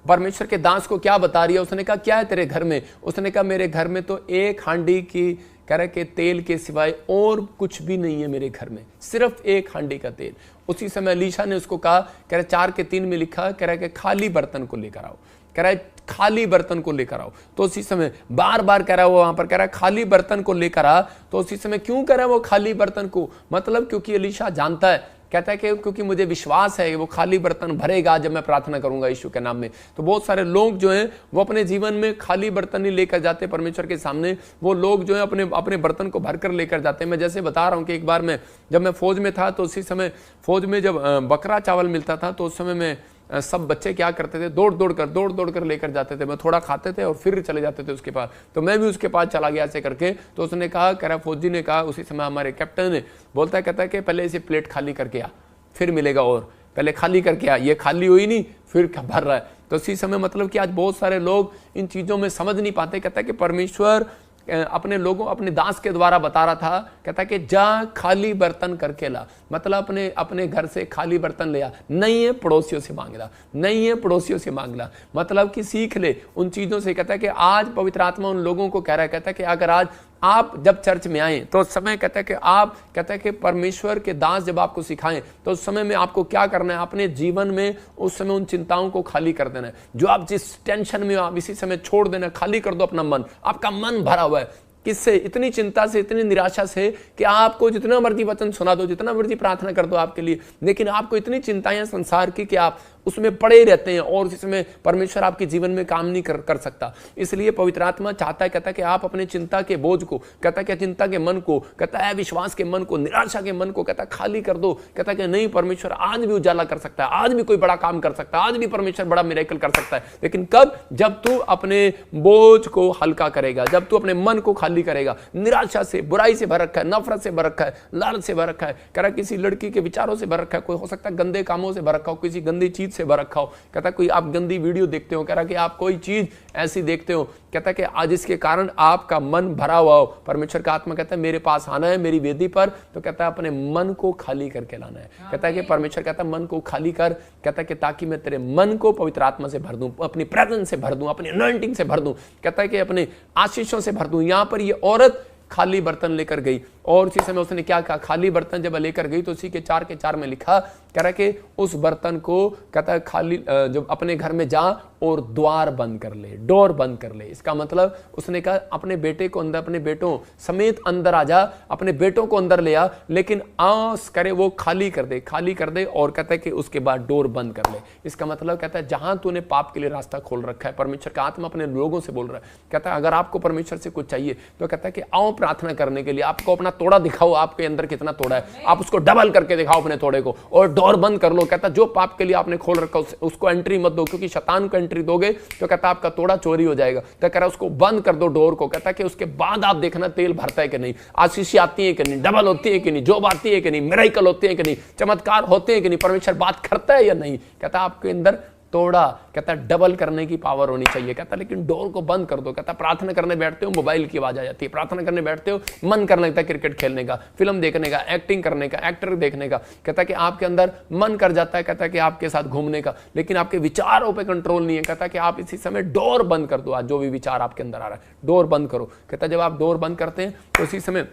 परमेश्वर के दास को क्या बता रही है। उसने कहा क्या है तेरे घर में? उसने कहा मेरे घर में तो 1 हांडी की कह रहा के तेल के सिवाय और कुछ भी नहीं है मेरे घर में, सिर्फ 1 हांडी का तेल। उसी समय अलीशा ने उसको कहा, कह रहा 4 के 3 में लिखा, कह रहा कि खाली बर्तन को लेकर आओ, कह रहा है खाली बर्तन को लेकर आओ। तो उसी समय बार बार कह रहा है वो वहां पर, कह रहा है खाली बर्तन को लेकर आ। तो उसी समय क्यों कह रहा है वो खाली बर्तन को? मतलब क्योंकि अलीशा जानता है, कहता है कि क्योंकि मुझे विश्वास है वो खाली बर्तन भरेगा जब मैं प्रार्थना करूंगा यीशु के नाम में। तो बहुत सारे लोग जो हैं वो अपने जीवन में खाली बर्तन नहीं लेकर जाते परमेश्वर के सामने। वो लोग जो है अपने अपने बर्तन को भरकर लेकर जाते हैं। मैं जैसे बता रहा हूं कि एक बार मैं जब मैं फौज में था तो उसी समय फौज में जब बकरा चावल मिलता था तो उस समय में सब बच्चे क्या करते थे, दौड़ दौड़ कर लेकर जाते थे। मैं थोड़ा खाते थे और फिर चले जाते थे उसके पास। तो मैं भी उसके पास चला गया ऐसे करके। तो उसने कहा, कह रहा फौजी ने कहा, उसी समय हमारे कैप्टन ने बोलता है, कहता है कि पहले इसे प्लेट खाली करके आ, फिर मिलेगा, और पहले खाली करके आ। ये खाली हुई नहीं, फिर भर रहा है। तो इसी समय मतलब कि आज बहुत सारे लोग इन चीजों में समझ नहीं पाते। कहता है कि परमेश्वर अपने लोगों, अपने दास के द्वारा बता रहा था, कहता है कि जा खाली बर्तन करके ला, मतलब अपने घर से खाली बर्तन ले आ, नहीं है पड़ोसियों से मांग ला, नहीं है पड़ोसियों से मांग ला, मतलब कि सीख ले उन चीजों से। कहता है कि आज पवित्र आत्मा उन लोगों को कह रहा है, कहता है कि अगर आज आप जब चर्च में आए तो उस समय कहता है कि आप, कहता है कि परमेश्वर के दास जब आपको सिखाएं तो उस समय में आपको क्या करना है, अपने जीवन में उस समय उन चिंताओं को खाली कर देना है। जो आप जिस टेंशन में आप इसी समय छोड़ देना, खाली कर दो अपना मन। आपका मन भरा हुआ है किससे? इतनी चिंता से, इतनी निराशा से कि आपको जितना मर्जी वचन सुना दो, जितना मर्जी प्रार्थना कर दो आपके लिए, लेकिन आपको इतनी चिंताएं संसार की कि आप उसमें पड़े रहते हैं और इसमें परमेश्वर आपके जीवन में काम नहीं कर सकता। इसलिए पवित्र आत्मा चाहता है, कहता है कि आप अपने चिंता के बोझ को, कहता है कि चिंता के मन को, कहता है विश्वास के मन को, निराशा के मन को, कहता है खाली कर दो। कहता है कि नहीं, परमेश्वर आज भी उजाला कर सकता है, आज भी कोई बड़ा काम कर सकता है, आज भी परमेश्वर बड़ा मिरेकल कर सकता है। लेकिन कब? जब तू अपने बोझ को हल्का करेगा, जब तू अपने मन को खाली करेगा। निराशा से, बुराई से भर रखा है, नफरत से भर रखा है, लालच से भर रखा है, कह रहा किसी लड़की के विचारों से भर रखा है, कोई हो सकता है गंदे कामों से भर रखा हो, किसी गंदी चीज से भर रखा हो। कहता कोई आप गंदी वीडियो देखते हो, कह रहा कि आप कोई चीज ऐसी देखते हो, कहता कि आज इसके कारण आपका मन भरा हुआ हो। परमेश्वर का आत्मा कहता है मेरे पास आना है मेरी वेदी पर, तो कहता है अपने मन को खाली करके लाना है। कहता है कि परमेश्वर कहता है मन को खाली कर, कहता है कि ताकि मैं तेरे मन को पवित्र आत्मा से भर दूं, अपनी प्रेजेंस से भर दूं, अपनी अनॉइंटिंग से भर दूं, कहता है कि अपने आशीषों से भर दूं। यहां पर ये औरत खाली बर्तन लेकर गई, और उसी समय उसने क्या कहा, खाली बर्तन जब लेकर गई तो उसी के 4 में लिखा, कह रहा कि उस बर्तन को कहता है खाली जब अपने घर में जा और द्वार बंद कर ले, डोर बंद कर ले। इसका मतलब उसने कहा अपने बेटे को अंदर, अपने बेटों समेत अंदर आ जा, अपने बेटों को अंदर ले आ, लेकिन आस करे वो खाली कर दे, खाली कर दे, और कहता है कि उसके बाद डोर बंद कर ले। इसका मतलब कहता है जहां तूने पाप के लिए रास्ता खोल रखा है, परमेश्वर का आत्मा अपने लोगों से बोल रहा है, कहता है अगर आपको परमेश्वर से कुछ चाहिए तो कहता है कि आओ प्रार्थना करने के लिए, आपको अपना तोड़ा दिखाओ, आपके अंदर कितना तोड़ा है, आप उसको डबल करके दिखाओ अपने तोड़े को, और डोर बंद कर लो। कहता जो पाप के लिए आपने खोल रखा उसको एंट्री मत दो, क्योंकि शैतान को एंट्री दोगे तो कहता आपका तोड़ा चोरी हो जाएगा। तो कह रहा उसको बंद कर दो डोर को। कहता कि उसके बाद आप देखना तेल भरता है कि नहीं, आशीष आती है कि नहीं, डबल होती है कि नहीं, जॉब आती है कि नहीं, मिरेकल होते हैं कि नहीं, चमत्कार होते हैं कि नहीं, परमेश्वर बात करता है या नहीं। कहता आपके अंदर तोड़ा, कहता डबल करने की पावर होनी चाहिए। कहता लेकिन डोर को बंद कर दो। कहता प्रार्थना करने बैठते हो मोबाइल की आवाज आ जाती है, प्रार्थना करने बैठते हो मन करने लगता है क्रिकेट खेलने का, फिल्म देखने का, एक्टिंग करने का, एक्टर देखने का। कहता कि आपके अंदर मन कर जाता है, कहता कि आपके साथ घूमने का, लेकिन आपके विचारों पे कंट्रोल नहीं है। कहता कि आप इसी समय डोर बंद कर दो, आज जो भी विचार आपके अंदर आ रहा है डोर बंद करो। कहता जब आप डोर बंद करते हैं तो उसी समय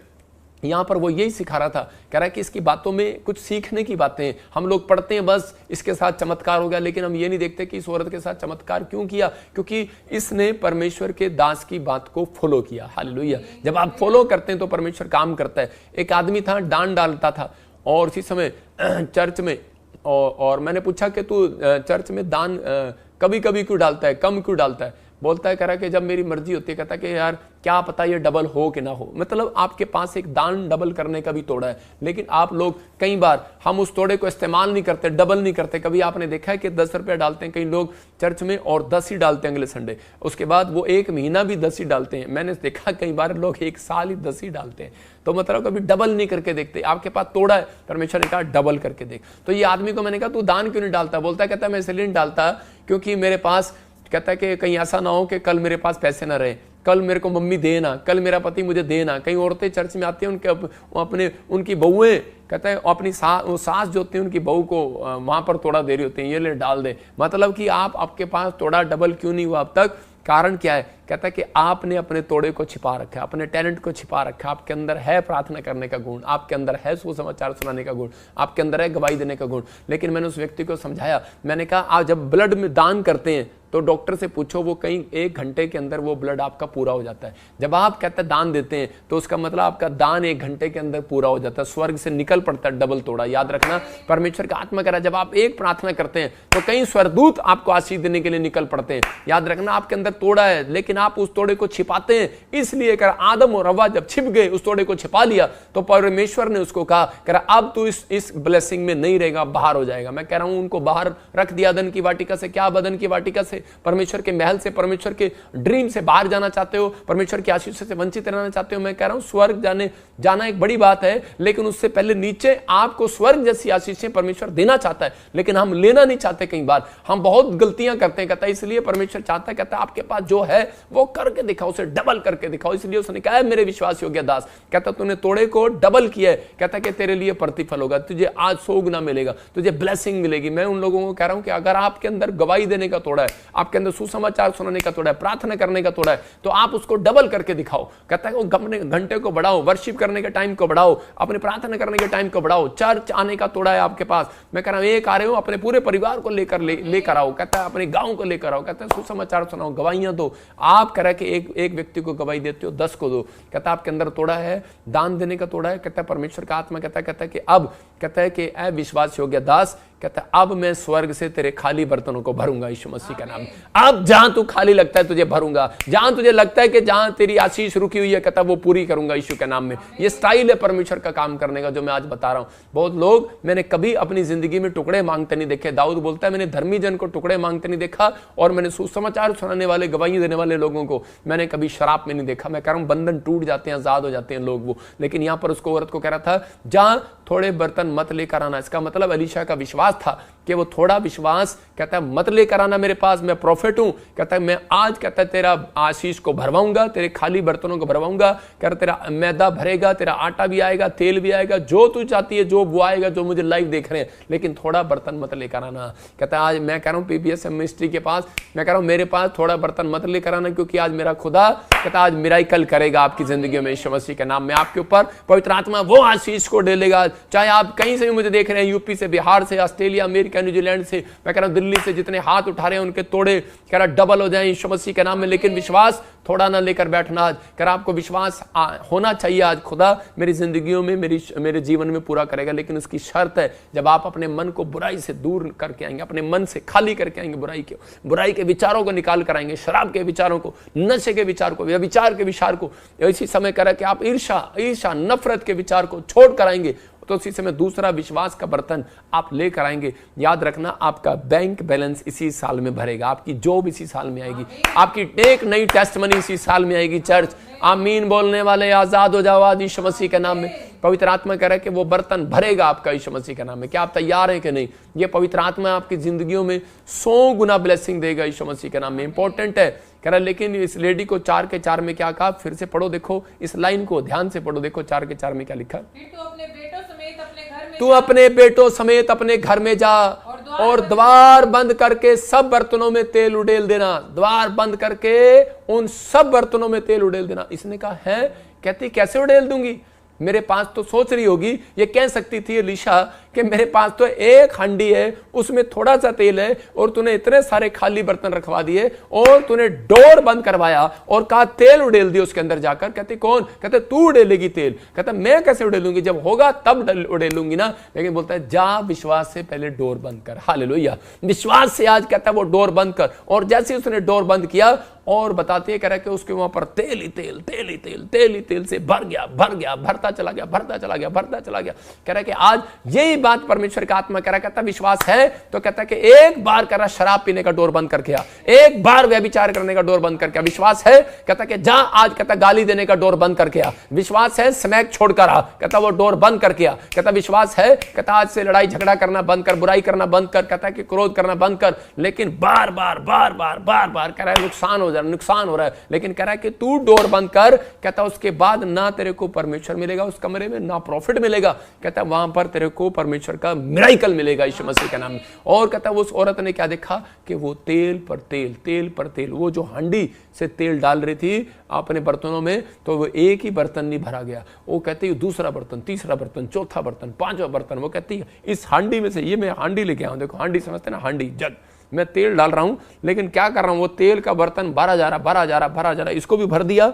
यहां पर वो यही सिखा रहा था, कह रहा है कि इसकी बातों में कुछ सीखने की बातें हैं। हम लोग पढ़ते हैं बस इसके साथ चमत्कार हो गया, लेकिन हम ये नहीं देखते कि इस औरत के साथ चमत्कार क्यों किया, क्योंकि इसने परमेश्वर के दास की बात को फॉलो किया। हालेलुया। जब आप फॉलो करते हैं तो परमेश्वर काम करता है। एक आदमी था दान डालता था, और उसी समय चर्च में और मैंने पूछा कि तू चर्च में दान कभी कभी क्यों डालता है, कम क्यों डालता है? बोलता है कह रहा कि जब मेरी मर्जी होती है। कहता कि यार क्या पता ये डबल हो कि ना हो। मतलब आपके पास एक दान डबल करने का भी तोड़ा है, लेकिन आप लोग कई बार हम उस तोड़े को इस्तेमाल नहीं करते, डबल नहीं करते। कभी आपने देखा है कि 10 रुपये डालते हैं कई लोग चर्च में और 10 ही डालते हैं अगले संडे, उसके बाद वो 1 महीना भी 10 ही डालते हैं। मैंने देखा कई बार लोग 1 साल ही 10 ही डालते हैं। तो मतलब कभी डबल नहीं करके देखते। आपके पास तोड़ा है, परमेश्वर ने कहा डबल करके देख। तो ये आदमी को मैंने कहा तू दान क्यों नहीं डालता? बोलता है कहता मैं इसलिए नहीं डालता क्योंकि मेरे पास, कहता है कि कहीं ऐसा ना हो कि कल मेरे पास पैसे ना रहे, कल मेरे को मम्मी देना, कल मेरा पति मुझे देना। कई औरतें चर्च में आती हैं, उनके उनकी बहुएं, कहता है अपनी सास जो होती है उनकी बहू को वहां पर तोड़ा दे रही होती है, ये ले डाल दे। मतलब कि आपके पास तोड़ा डबल क्यों नहीं हुआ अब तक? कारण क्या है? कहता है कि आपने अपने तोड़े को छिपा रखा है, अपने टैलेंट को छिपा रखा है। आपके अंदर है प्रार्थना करने का गुण, आपके अंदर है सुसमाचार सुनाने का गुण, आपके अंदर है गवाही देने का गुण। लेकिन मैंने उस व्यक्ति को समझाया, मैंने कहा आप जब ब्लड में दान करते हैं तो डॉक्टर से पूछो, वो कहीं 1 घंटे के अंदर वो ब्लड आपका पूरा हो जाता है। जब आप कहते हैं दान देते हैं तो उसका मतलब आपका दान 1 घंटे के अंदर पूरा हो जाता है, स्वर्ग से निकल पड़ता है डबल तोड़ा। याद रखना, परमेश्वर का आत्मा कह रहा है जब आप एक प्रार्थना करते हैं तो कई स्वर्गदूत आपको आशीष देने के लिए निकल पड़ते हैं। याद रखना, आपके अंदर तोड़ा है, लेकिन आप उस तोड़े को छिपाते हैं। इसलिए कर आदम और हव्वा जब छिप गए, उस तोड़े को छिपा लिया, तो परमेश्वर ने उसको कहा कर अब तू इस ब्लेसिंग में नहीं रहेगा, बाहर हो जाएगा। मैं कह रहा हूं उनको बाहर रख दिया धन की वाटिका से। क्या बदन की वाटिका से? परमेश्वर के महल से, परमेश्वर के ड्रीम से बाहर जाना चाहते हो, परमेश्वर की आशीष से वंचित रहना चाहते हो। मैं कह रहा हूं स्वर्ग जाना एक बड़ी बात है, लेकिन उससे पहले नीचे आपको स्वर्ग जैसी आशीषें परमेश्वर देना चाहता है, लेकिन हम लेना नहीं चाहते। कई बार हम बहुत गलतियां करते हैं। कहता है इसलिए परमेश्वर चाहता है, कहता है आपके पास जो है वो करके दिखाओ, उसे डबल करके दिखाओ। इसलिए उसने कहा मेरे विश्वास योग्य दास, कहता तूने तोड़े को डबल किया है, कहता कि तेरे लिए प्रतिफल होगा, तुझे आज 100 गुना मिलेगा, तुझे ब्लेसिंग मिलेगी। मैं उन लोगों को कह रहा हूं कि अगर आपके अंदर गवाही देने का तोड़ा है, आपके अंदर सुसमाचार सुनाने का तोड़ा है, प्रार्थना करने का तोड़ा है, तो आप उसको डबल करके दिखाओ। कहता है वो घंटे को बढ़ाओ, वर्शिप करने के टाइम को बढ़ाओ, अपने प्रार्थना करने के टाइम को बढ़ाओ। चर्च आने का तोड़ा है आपके पास, मैं कह रहा हूं एक आ रहे हो, अपने पूरे परिवार को लेकर आओ। कहता है अपने गांव को लेकर आओ, कहता है सुसमाचार सुनाओ, गवाहियां दो। आप कह रहे कि एक व्यक्ति को गवाही देते हो, 10 को दो। कहता है आपके अंदर तोड़ा है, दान देने का तोड़ा है। कहता है परमेश्वर का आत्मा कहता है कि अब, कहता है कि ऐ विश्वास योग्य दास, कहता है अब मैं स्वर्ग से तेरे खाली बर्तनों को भरूंगा यीशु मसीह का नाम। अब जहां तू खाली लगता है तुझे भरूंगा, जहां तुझे लगता है कि जहां तेरी आशीष रुकी हुई है, कहता वो पूरी करूंगा यीशु के नाम में। ये स्टाइल है परमेश्वर का काम करने का जो मैं आज बता रहा हूं। बहुत लोग, मैंने कभी अपनी जिंदगी में टुकड़े मांगते नहीं देखे। दाऊद बोलता है मैंने धर्मी जन को टुकड़े मांगते नहीं देखा, और मैंने सुसमाचार सुनाने वाले, गवाही देने वाले लोगों को मैंने कभी शराब में नहीं देखा। मैं कह रहा हूं बंधन टूट जाते हैं, आजाद हो जाते हैं लोग वो। लेकिन यहां पर उसको औरत को कह रहा था जहां थोड़े बर्तन मत लेकर आना। इसका मतलब एलीशा का विश्वास था कि वो थोड़ा विश्वास कहता है मत लेकर आना मेरे पास, मैं प्रॉफिट हूं, कहता है मैं आज कहता है तेरा आशीष को भरवाऊंगा, तेरे खाली बर्तनों को भरवाऊंगा, कहता तेरा मैदा भरेगा, तेरा आटा भी आएगा, तेल भी आएगा, जो तू चाहती है, जो वो आएगा, जो मुझे लाइव देख रहे हैं, लेकिन थोड़ा बर्तन मत लेकर आना। कहता है आज मैं कह रहा हूं पीपीएस मिनिस्ट्री के पास, मैं कह रहा हूं मेरे पास थोड़ा बर्तन मत लेकर आना, क्योंकि आज मेरा खुदा कहता आज मिराकल करेगा आपकी जिंदगी में, यीशु मसीह के नाम में आपके ऊपर पवित्र आत्मा वो आशीष को डालेगा। चाहे आप कहीं से भी मुझे देख रहे हैं, यूपी से, बिहार से, ऑस्ट्रेलिया, अमेरिका, न्यूजीलैंड से, मैं कह रहा हूं दिल्ली से, जितने हाथ उठा रहे हैं उनके तोड़े कह रहा डबल हो जाए यीशु मसीह के नाम में। लेकिन विश्वास थोड़ा ना लेकर बैठना, आज कह रहा आपको विश्वास होना चाहिए आज खुदा मेरी जिंदगियों में, मेरे जीवन में पूरा करेगा। लेकिन उसकी शर्त है जब आप अपने मन को बुराई से दूर करके आएंगे, अपने मन से खाली करके आएंगे, बुराई के विचारों को निकाल कर आएंगे, शराब के विचारों को, नशे के विचार को, व्यभिचार के विचार को, इसी समय कह रहा कि आप ईर्ष्या नफरत के विचार को छोड़ कर आएंगे, तो उसी समय दूसरा विश्वास का बर्तन आप लेकर आएंगे। याद रखना आपका बैंक बैलेंस इसी साल में भरेगा, आपकी जॉब इसी साल में आएगी, आपकी एक नई टेस्टमनी इसी साल में आएगी। चर्च आमीन बोलने वाले आजाद हो जाओ आज यीशु मसीह के नाम में। पवित्र आत्मा कह रहा है कि वो बर्तन भरेगा आपका यीशु मसीह के नाम में। क्या आप तैयार हैं कि नहीं? ये पवित्र आत्मा आपकी जिंदगियों में 100 गुना ब्लेसिंग देगा यीशु मसीह के नाम में। इंपॉर्टेंट है कह रहा, लेकिन इस लेडी को 4 के 4 में क्या कहा, फिर से पढ़ो, देखो इस लाइन को ध्यान से पढ़ो, देखो 4 के 4 में क्या लिखा, तू अपने बेटों समेत अपने घर में जा और द्वार बंद करके सब बर्तनों में तेल उड़ेल देना, द्वार बंद करके उन सब बर्तनों में तेल उड़ेल देना। इसने कहा है, कहती कैसे उड़ेल दूंगी, मेरे पास तो सोच रही होगी, ये कह सकती थी एलीशा कि मेरे पास तो एक हांडी है, उसमें थोड़ा सा तेल है, और तूने इतने सारे खाली बर्तन रखवा दिए और तूने डोर बंद करवाया और कहा तेल उड़ेल दिया उसके अंदर जाकर। कहते कौन? कहते तू उड़ेलेगी तेल। कहता मैं कैसे उड़ेलूंगी, जब होगा तब उड़ेलूंगी ना। लेकिन बोलता है जा विश्वास से पहले डोर बंद कर। हालेलुया, विश्वास से आज कहता है वो डोर बंद कर। और जैसे उसने डोर बंद किया और बताते हैं कह रहा कि उसके वहां पर तेल ही तेल, तेल ही तेल, तेल ही तेल से भर गया, भरता चला गया, भरता चला गया, भरता चला गया। कह रहा कि आज यही बात परमेश्वर का आत्मा कह रहा, कहता विश्वास है तो कहता कि एक बार कह रहा शराब पीने का डोर बंद करके आ, एक बार व्यभिचार करने का डोर बंद करके आ। विश्वास है कहता कि जा आज कहता गाली देने का डोर बंद करके आ। विश्वास है स्मैक छोड़कर आ, कहता वो डोर बंद करके आ। कहता विश्वास है कहता आज से लड़ाई झगड़ा करना बंद कर, बुराई करना बंद कर, कहता कि क्रोध करना बंद कर। लेकिन बार बार बार बार बार बार कह रहा है नुकसान हो रहा है, लेकिन कह रहा है कि तू डोर बंद कर। कहता उसके बाद ना तेरे को परमेश्वर मिलेगा उस कमरे में, ना प्रॉफिट मिलेगा, कहता वहां पर तेरे को परमेश्वर का मिराकल मिलेगा यीशु मसीह के नाम में। और कहता उस औरत ने क्या देखा कि वो तेल पर तेल, तेल पर तेल, वो जो हांडी से तेल डाल रही थी अपने बर्तनों में, तो वो एक ही बर्तन नहीं भरा गया। वो कहती है दूसरा बर्तन, तीसरा बर्तन, चौथा बर्तन, पांचवा बर्तन। वो कहती है इस हांडी में से, ये मैं हांडी लेके आऊं, देखो हांडी समझते ना, हांडी जग, मैं तेल डाल रहा हूं, लेकिन क्या कर रहा हूं, वो तेल का बर्तन भरा जा रहा, इसको भी भर दिया,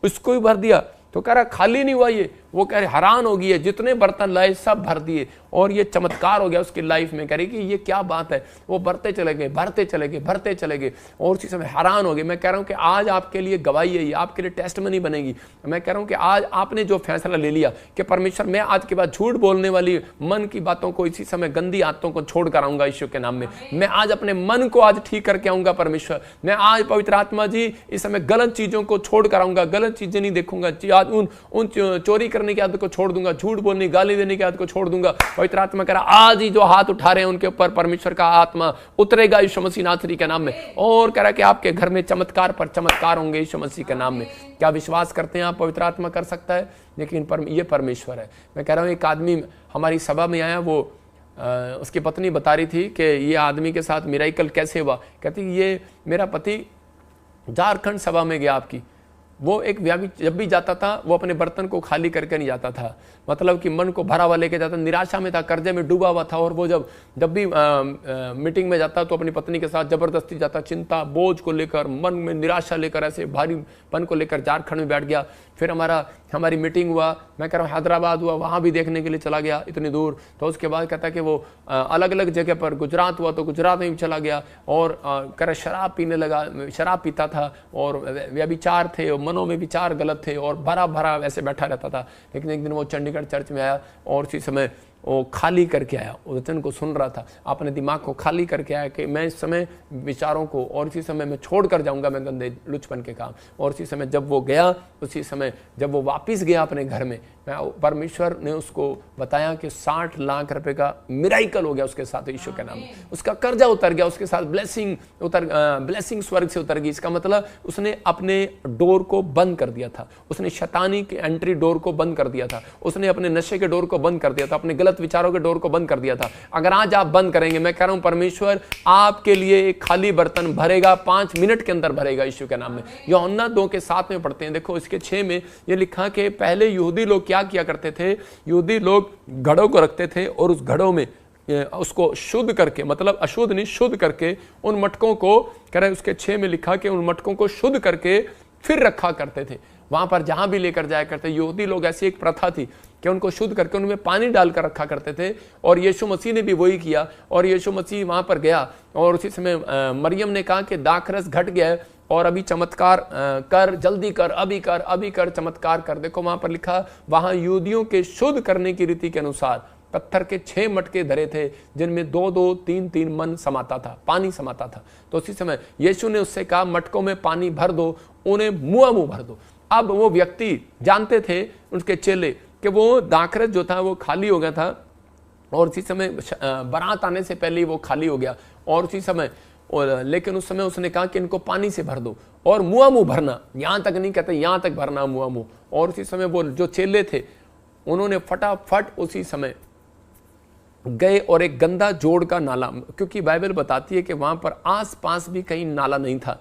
उसको भी भर दिया। तो कह रहा खाली नहीं हुआ ये, वो कह रहे हैरान हो गई है, जितने बर्तन लाए सब भर दिए। और ये चमत्कार हो गया उसकी लाइफ में, कह रही कि ये क्या बात है। वो भरते चले गए, भरते चले गए, भरते चले गए, और उसी समय हैरान हो गए। मैं कह रहा हूं कि आज आपके लिए गवाही है, ये आपके लिए टेस्टमनी बनेगी। मैं कह रहा हूं कि आज आपने जो फैसला ले लिया कि परमेश्वर मैं आज के बाद झूठ बोलने वाली मन की बातों को, इसी समय गंदी आदतों को छोड़ कर आऊंगा यीशु के नाम में। मैं आज अपने मन को आज ठीक करके आऊंगा परमेश्वर। मैं आज पवित्र आत्मा जी इस समय गलत चीजों को छोड़ कर आऊंगा, गलत चीजें नहीं देखूंगा, आज उन चोरी करने की आदत को छोड़ दूंगा, झूठ बोलने गाली देने की आदत को छोड़ दूंगा। पवित्र आत्मा कह रहा आज ही जो हाथ उठा रहे हैं उनके ऊपर परमेश्वर का आत्मा उतरेगा यीशु मसीह नासरी के नाम में। और कह रहा कि आपके घर में चमत्कार पर चमत्कार होंगे यीशु मसीह के नाम में। क्या विश्वास करते हैं आप पवित्र आत्मा कर सकता है? लेकिन ये परमेश्वर है। मैं कह रहा हूं एक आदमी हमारी सभा में आया, वो उसकी पत्नी बता रही थी कि ये आदमी के साथ मिराकल कैसे हुआ। कहती ये मेरा पति झारखंड सभा में गया आपकी, वो एक व्यापी जब भी जाता था वो अपने बर्तन को खाली करके नहीं जाता था, मतलब कि मन को भरा हुआ लेके जाता, निराशा में था, कर्जे में डूबा हुआ था। और वो जब भी मीटिंग में जाता तो अपनी पत्नी के साथ जबरदस्ती जाता, चिंता बोझ को लेकर, मन में निराशा लेकर, ऐसे भारीपन को लेकर झारखंड में बैठ गया। फिर हमारी मीटिंग हुआ, मैं कह रहा हूँ हैदराबाद हुआ, वहाँ भी देखने के लिए चला गया इतनी दूर। तो उसके बाद कहता कि वो अलग अलग जगह पर, गुजरात हुआ तो गुजरात में भी चला गया, और कह रहा शराब पीने लगा, शराब पीता था, और व्यभिचार थे, मनों में विचार गलत थे, और भरा भरा वैसे बैठा रहता था। लेकिन एक दिन वो चंडीगढ़ चर्च में आया और उसी समय वो खाली करके आया, वचन को सुन रहा था, अपने दिमाग को खाली करके आया कि मैं इस समय विचारों को, और इसी समय मैं छोड़ कर जाऊंगा मैं गंदे लुचपन के काम। और उसी समय जब वो गया, उसी समय जब वो वापस गया अपने घर में, परमेश्वर ने उसको बताया कि 60 लाख रुपए का मिराइकल हो गया उसके साथ यीशु के नाम में। उसका कर्जा उतर गया, उसके साथ ब्लेसिंग स्वर्ग से उतर गई। इसका मतलब उसने अपने डोर को बंद कर दिया था, उसने शैतानी के एंट्री डोर को बंद कर दिया था, उसने अपने नशे के डोर को बंद कर दिया था, अपने गलत विचारों के डोर को बंद कर दिया था। अगर आज आप बंद करेंगे, मैं कह रहा हूं परमेश्वर आपके लिए एक खाली बर्तन भरेगा, 5 मिनट के अंदर भरेगा यीशु के नाम में। यूहन्ना 2:7 में पढ़ते हैं, देखो इसके 6 में ये लिखा कि पहले यहूदी लोग क्या किया करते थे, यहूदी लोग घड़ों को रखते थे और उस घड़ों में उसको शुद्ध करके, मतलब अशुद्ध नहीं, शुद्ध करके उन मटकों को, कह रहे उसके 6 में लिखा कि उन मटकों को शुद्ध करके फिर रखा करते थे। वहां पर जहां भी लेकर जाया करते, यहूदी लोग ऐसी एक प्रथा थी कि उनको शुद्ध करके उनमें पानी डालकर रखा करते थे। और यीशु मसीह ने भी वही किया। और यीशु मसीह वहां पर गया और उसी समय मरियम ने कहा कि दाखरस घट गया है और अभी चमत्कार कर, जल्दी कर, अभी कर, चमत्कार कर। देखो वहां पर लिखा, वहां यहूदियों के शुद्ध करने की रीति के अनुसार पत्थर के 6 मटके धरे थे जिनमें 2-2, 3-3 मन समाता था, पानी समाता था। तो उसी समय यीशु ने उससे कहा मटकों में पानी भर दो, उन्हें मुंह भर दो। अब वो व्यक्ति जानते थे, उनके चेले, कि वो दाखरस जो था वो खाली हो गया था और उसी समय बारात आने से पहले वो खाली हो गया। और उसी समय लेकिन उस समय उसने कहा कि इनको पानी से भर दो और मुंह भरना, यहां तक नहीं कहते, यहां तक भरना मुंह। और उसी समय वो जो चेले थे उन्होंने फटाफट उसी समय गए और एक गंदा जोड़ का नाला, क्योंकि बाइबल बताती है कि वहां पर आसपास भी कहीं नाला नहीं था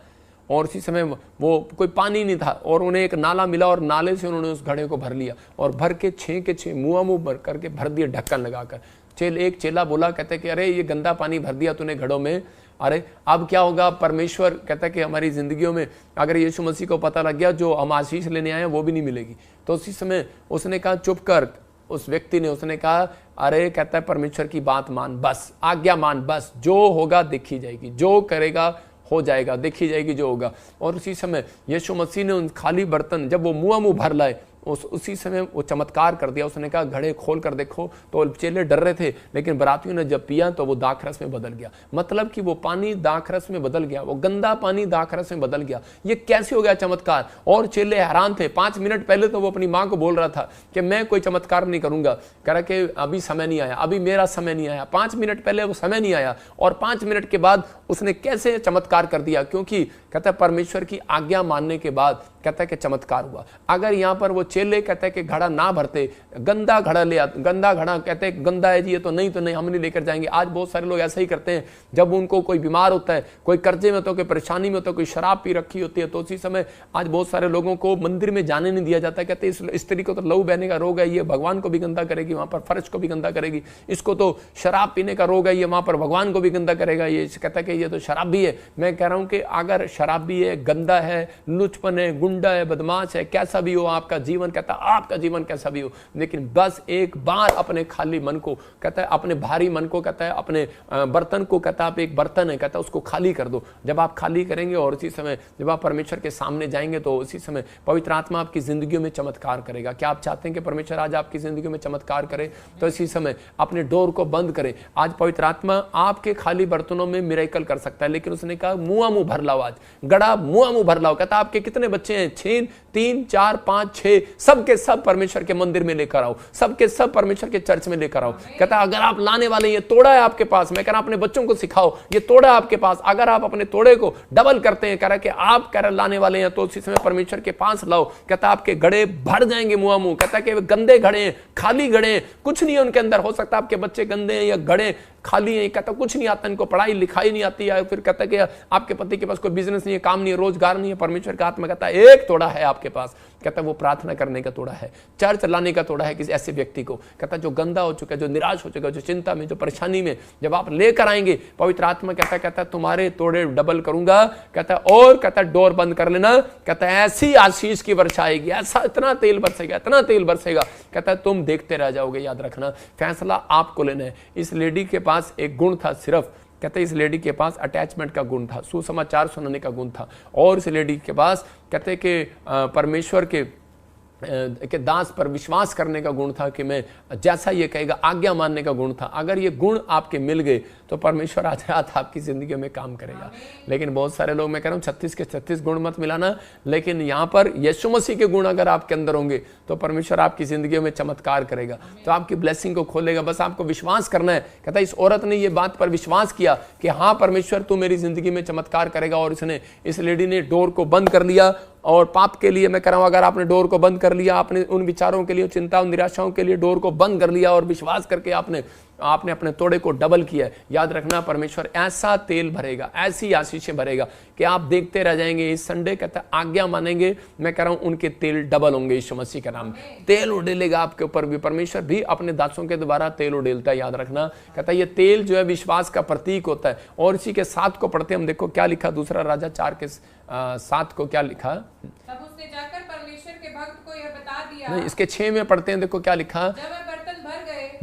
और उसी समय वो कोई पानी नहीं था और उन्हें एक नाला मिला और नाले से उन्होंने उस घड़े को भर लिया और भर के 6 के 6 मुंह भर करके भर दिया, ढक्कन लगाकर। एक चेला बोला, कहते कि अरे ये गंदा पानी भर दिया तूने घड़ों में, अरे अब क्या होगा। परमेश्वर कहता है कि हमारी जिंदगियों में अगर यीशु मसीह को पता लग गया जो हम आशीष लेने आए हैं वो भी नहीं मिलेगी। तो उसी समय उसने कहा चुप कर, उस व्यक्ति ने, उसने कहा अरे, कहता है परमेश्वर की बात मान, बस आज्ञा मान, बस जो होगा देखी जाएगी, जो करेगा हो जाएगा, देखी जाएगी जो होगा। और उसी समय यीशु मसीह ने उन खाली बर्तन जब वो मुंह भर लाए उसी समय वो चमत्कार कर दिया। उसने कहा घड़े खोल कर देखो। तो चेले डर रहे थे, लेकिन बरातियों ने जब पिया तो वो दाखरस में बदल गया। मतलब कि वो पानी दाखरस में बदल गया, वो गंदा पानी दाखरस में बदल गया। ये कैसे हो गया चमत्कार? और चेले हैरान थे। 5 मिनट पहले तो वो अपनी मां को बोल रहा था कि मैं कोई चमत्कार नहीं करूंगा, कह रहा कि अभी समय नहीं आया, अभी मेरा समय नहीं आया। 5 मिनट पहले वो समय नहीं आया और 5 मिनट के बाद उसने कैसे चमत्कार कर दिया? क्योंकि कहता है परमेश्वर की आज्ञा मानने के बाद कहता है कि चमत्कार हुआ। अगर यहां पर वो चेले कहते हैं कि घड़ा ना भरते, गंदा घड़ा ले आते, गंदा घड़ा, कहते हैं गंदा है जी ये तो नहीं हम नहीं लेकर जाएंगे। आज बहुत सारे लोग ऐसा ही करते हैं, जब उनको कोई बीमार होता है, कोई कर्जे में होता है, कोई परेशानी में होता है, कोई शराब पी रखी होती है, तो उसी समय आज बहुत सारे लोगों को मंदिर में जाने नहीं दिया जाता। कहते हैं इस स्त्री को तो लहू बहने का रोग है, ये भगवान को भी गंदा करेगी, वहां पर फर्श को भी गंदा करेगी। इसको तो शराब पीने का रोग है, ये वहां पर भगवान को भी गंदा करेगा। ये कहता है कि ये तो शराब भी है। मैं कह रहा हूं कि अगर शराब भी है, गंदा है, लुचपन है, गुंडा है, बदमाश है, कैसा भी हो आपका जीवन, कहता आपका जीवन कैसा भी हो, लेकिन बस एक बार अपने खाली मन को, कहता है अपने भारी मन को, कहता है अपने बर्तन को, कहता है आप एक बर्तन है, कहता है उसको खाली कर दो। जब आप खाली करेंगे और उसी समय जब आप परमेश्वर के सामने जाएंगे तो उसी समय पवित्र आत्मा आपकी जिंदगी में चमत्कार करेगा। क्या आप चाहते हैं कि परमेश्वर आज आपकी जिंदगी में चमत्कार करे? तो इसी समय अपने डोर को बंद करें। आज पवित्र आत्मा आपके खाली बर्तनों में मिरेकल कर सकता है, लेकिन उसने कहा मुंह भर लाओ, आज गड़ा मुंह भर लाओ। कहता आपके कितने बच्चे हैं? 6, 3, 4, 5, 6, सबके सब परमेश्वर के मंदिर में लेकर आओ, सबके सब परमेश्वर के चर्च में लेकर आओ। कहता अगर आप लाने वाले, ये तोड़ा है आपके पास, मैं कह रहा अपने बच्चों को सिखाओ, ये तोड़ा आपके पास, अगर आप अपने तोड़े को डबल करते हैं, कह रहा कि आप कह रहे लाने वाले हैं, तो उसी समय परमेश्वर के पास लाओ। कहता आपके घड़े भर जाएंगे मुंह। कहता कि गंदे घड़े हैं, खाली घड़े हैं, कुछ नहीं है उनके अंदर। हो सकता है आपके बच्चे गंदे हैं या घड़े खाली है, कहता कुछ नहीं आता इनको, पढ़ाई लिखाई नहीं आती है, फिर कहता कि आपके पति के पास कोई बिजनेस नहीं है, काम नहीं है, रोजगार नहीं है। परमेश्वर का आत्मा कहता है एक तोड़ा है आपके पास, कहता वो प्रार्थना करने का तोड़ा है, चर्च लाने का तोड़ा है किसी ऐसे व्यक्ति को। कहता जो गंदा हो चुका है, जो निराश हो चुका है, जो चिंता में, जो परेशानी में, जब आप लेकर आएंगे पवित्र आत्मा कहता तुम्हारे तोड़े डबल करूंगा। कहता और कहता डोर बंद कर लेना। कहता ऐसी आशीष की वर्षा आएगी, ऐसा इतना तेल बरसेगा, इतना तेल बरसेगा, कहता तुम देखते रह जाओगे। याद रखना फैसला आपको लेना है। इस लेडी के पास एक गुण था सिर्फ, कहते इस लेडी के पास अटैचमेंट का गुण था, सुसमाचार सुनाने का गुण था। और इस लेडी के पास कहते कि परमेश्वर के के दास पर विश्वास करने का गुण था कि मैं जैसा ये कहेगा आज्ञा मानने का गुण था। अगर ये गुण आपके मिल गए तो परमेश्वर आज रात आपकी जिंदगी में काम करेगा। लेकिन बहुत सारे लोग, मैं कह रहा हूँ 36 के 36 गुण मत मिलाना, लेकिन यहाँ पर यीशु मसीह के गुण अगर आपके अंदर होंगे तो परमेश्वर आपकी जिंदगी में चमत्कार करेगा, तो आपकी ब्लेसिंग को खोलेगा। बस आपको विश्वास करना है। कहता है इस औरत ने ये बात पर विश्वास किया कि हाँ परमेश्वर तू मेरी जिंदगी में चमत्कार करेगा, और इसने, इस लेडी ने डोर को बंद कर लिया। और पाप के लिए मैं कह रहा हूं, अगर आपने डोर को बंद कर लिया, आपने उन विचारों के लिए, चिंता, उन निराशाओं के लिए डोर को बंद कर लिया और विश्वास करके आपने अपने तोड़े को डबल किया, याद रखना परमेश्वर ऐसा तेल भरेगा, ऐसी आशीषें भरेगा कि आप देखते रह जाएंगे। इस संडे कहता है आज्ञा मानेंगे, मैं कह रहा हूं उनके तेल डबल होंगे यीशु मसीह के नाम। तेल उड़ेलेगा आपके ऊपर भी। परमेश्वर भी अपने दासों के द्वारा तेल उड़ेलता है, याद रखना। कहता है ये तेल जो है विश्वास का प्रतीक होता है। और इसी के 7 को पढ़ते हम, देखो क्या लिखा, दूसरा राजा 4 के 7 को क्या लिखा। तब उसने जाकर परमेश्वर के भक्त को यह बता दिया। नहीं, इसके 6 में पढ़ते हैं, देखो क्या लिखा।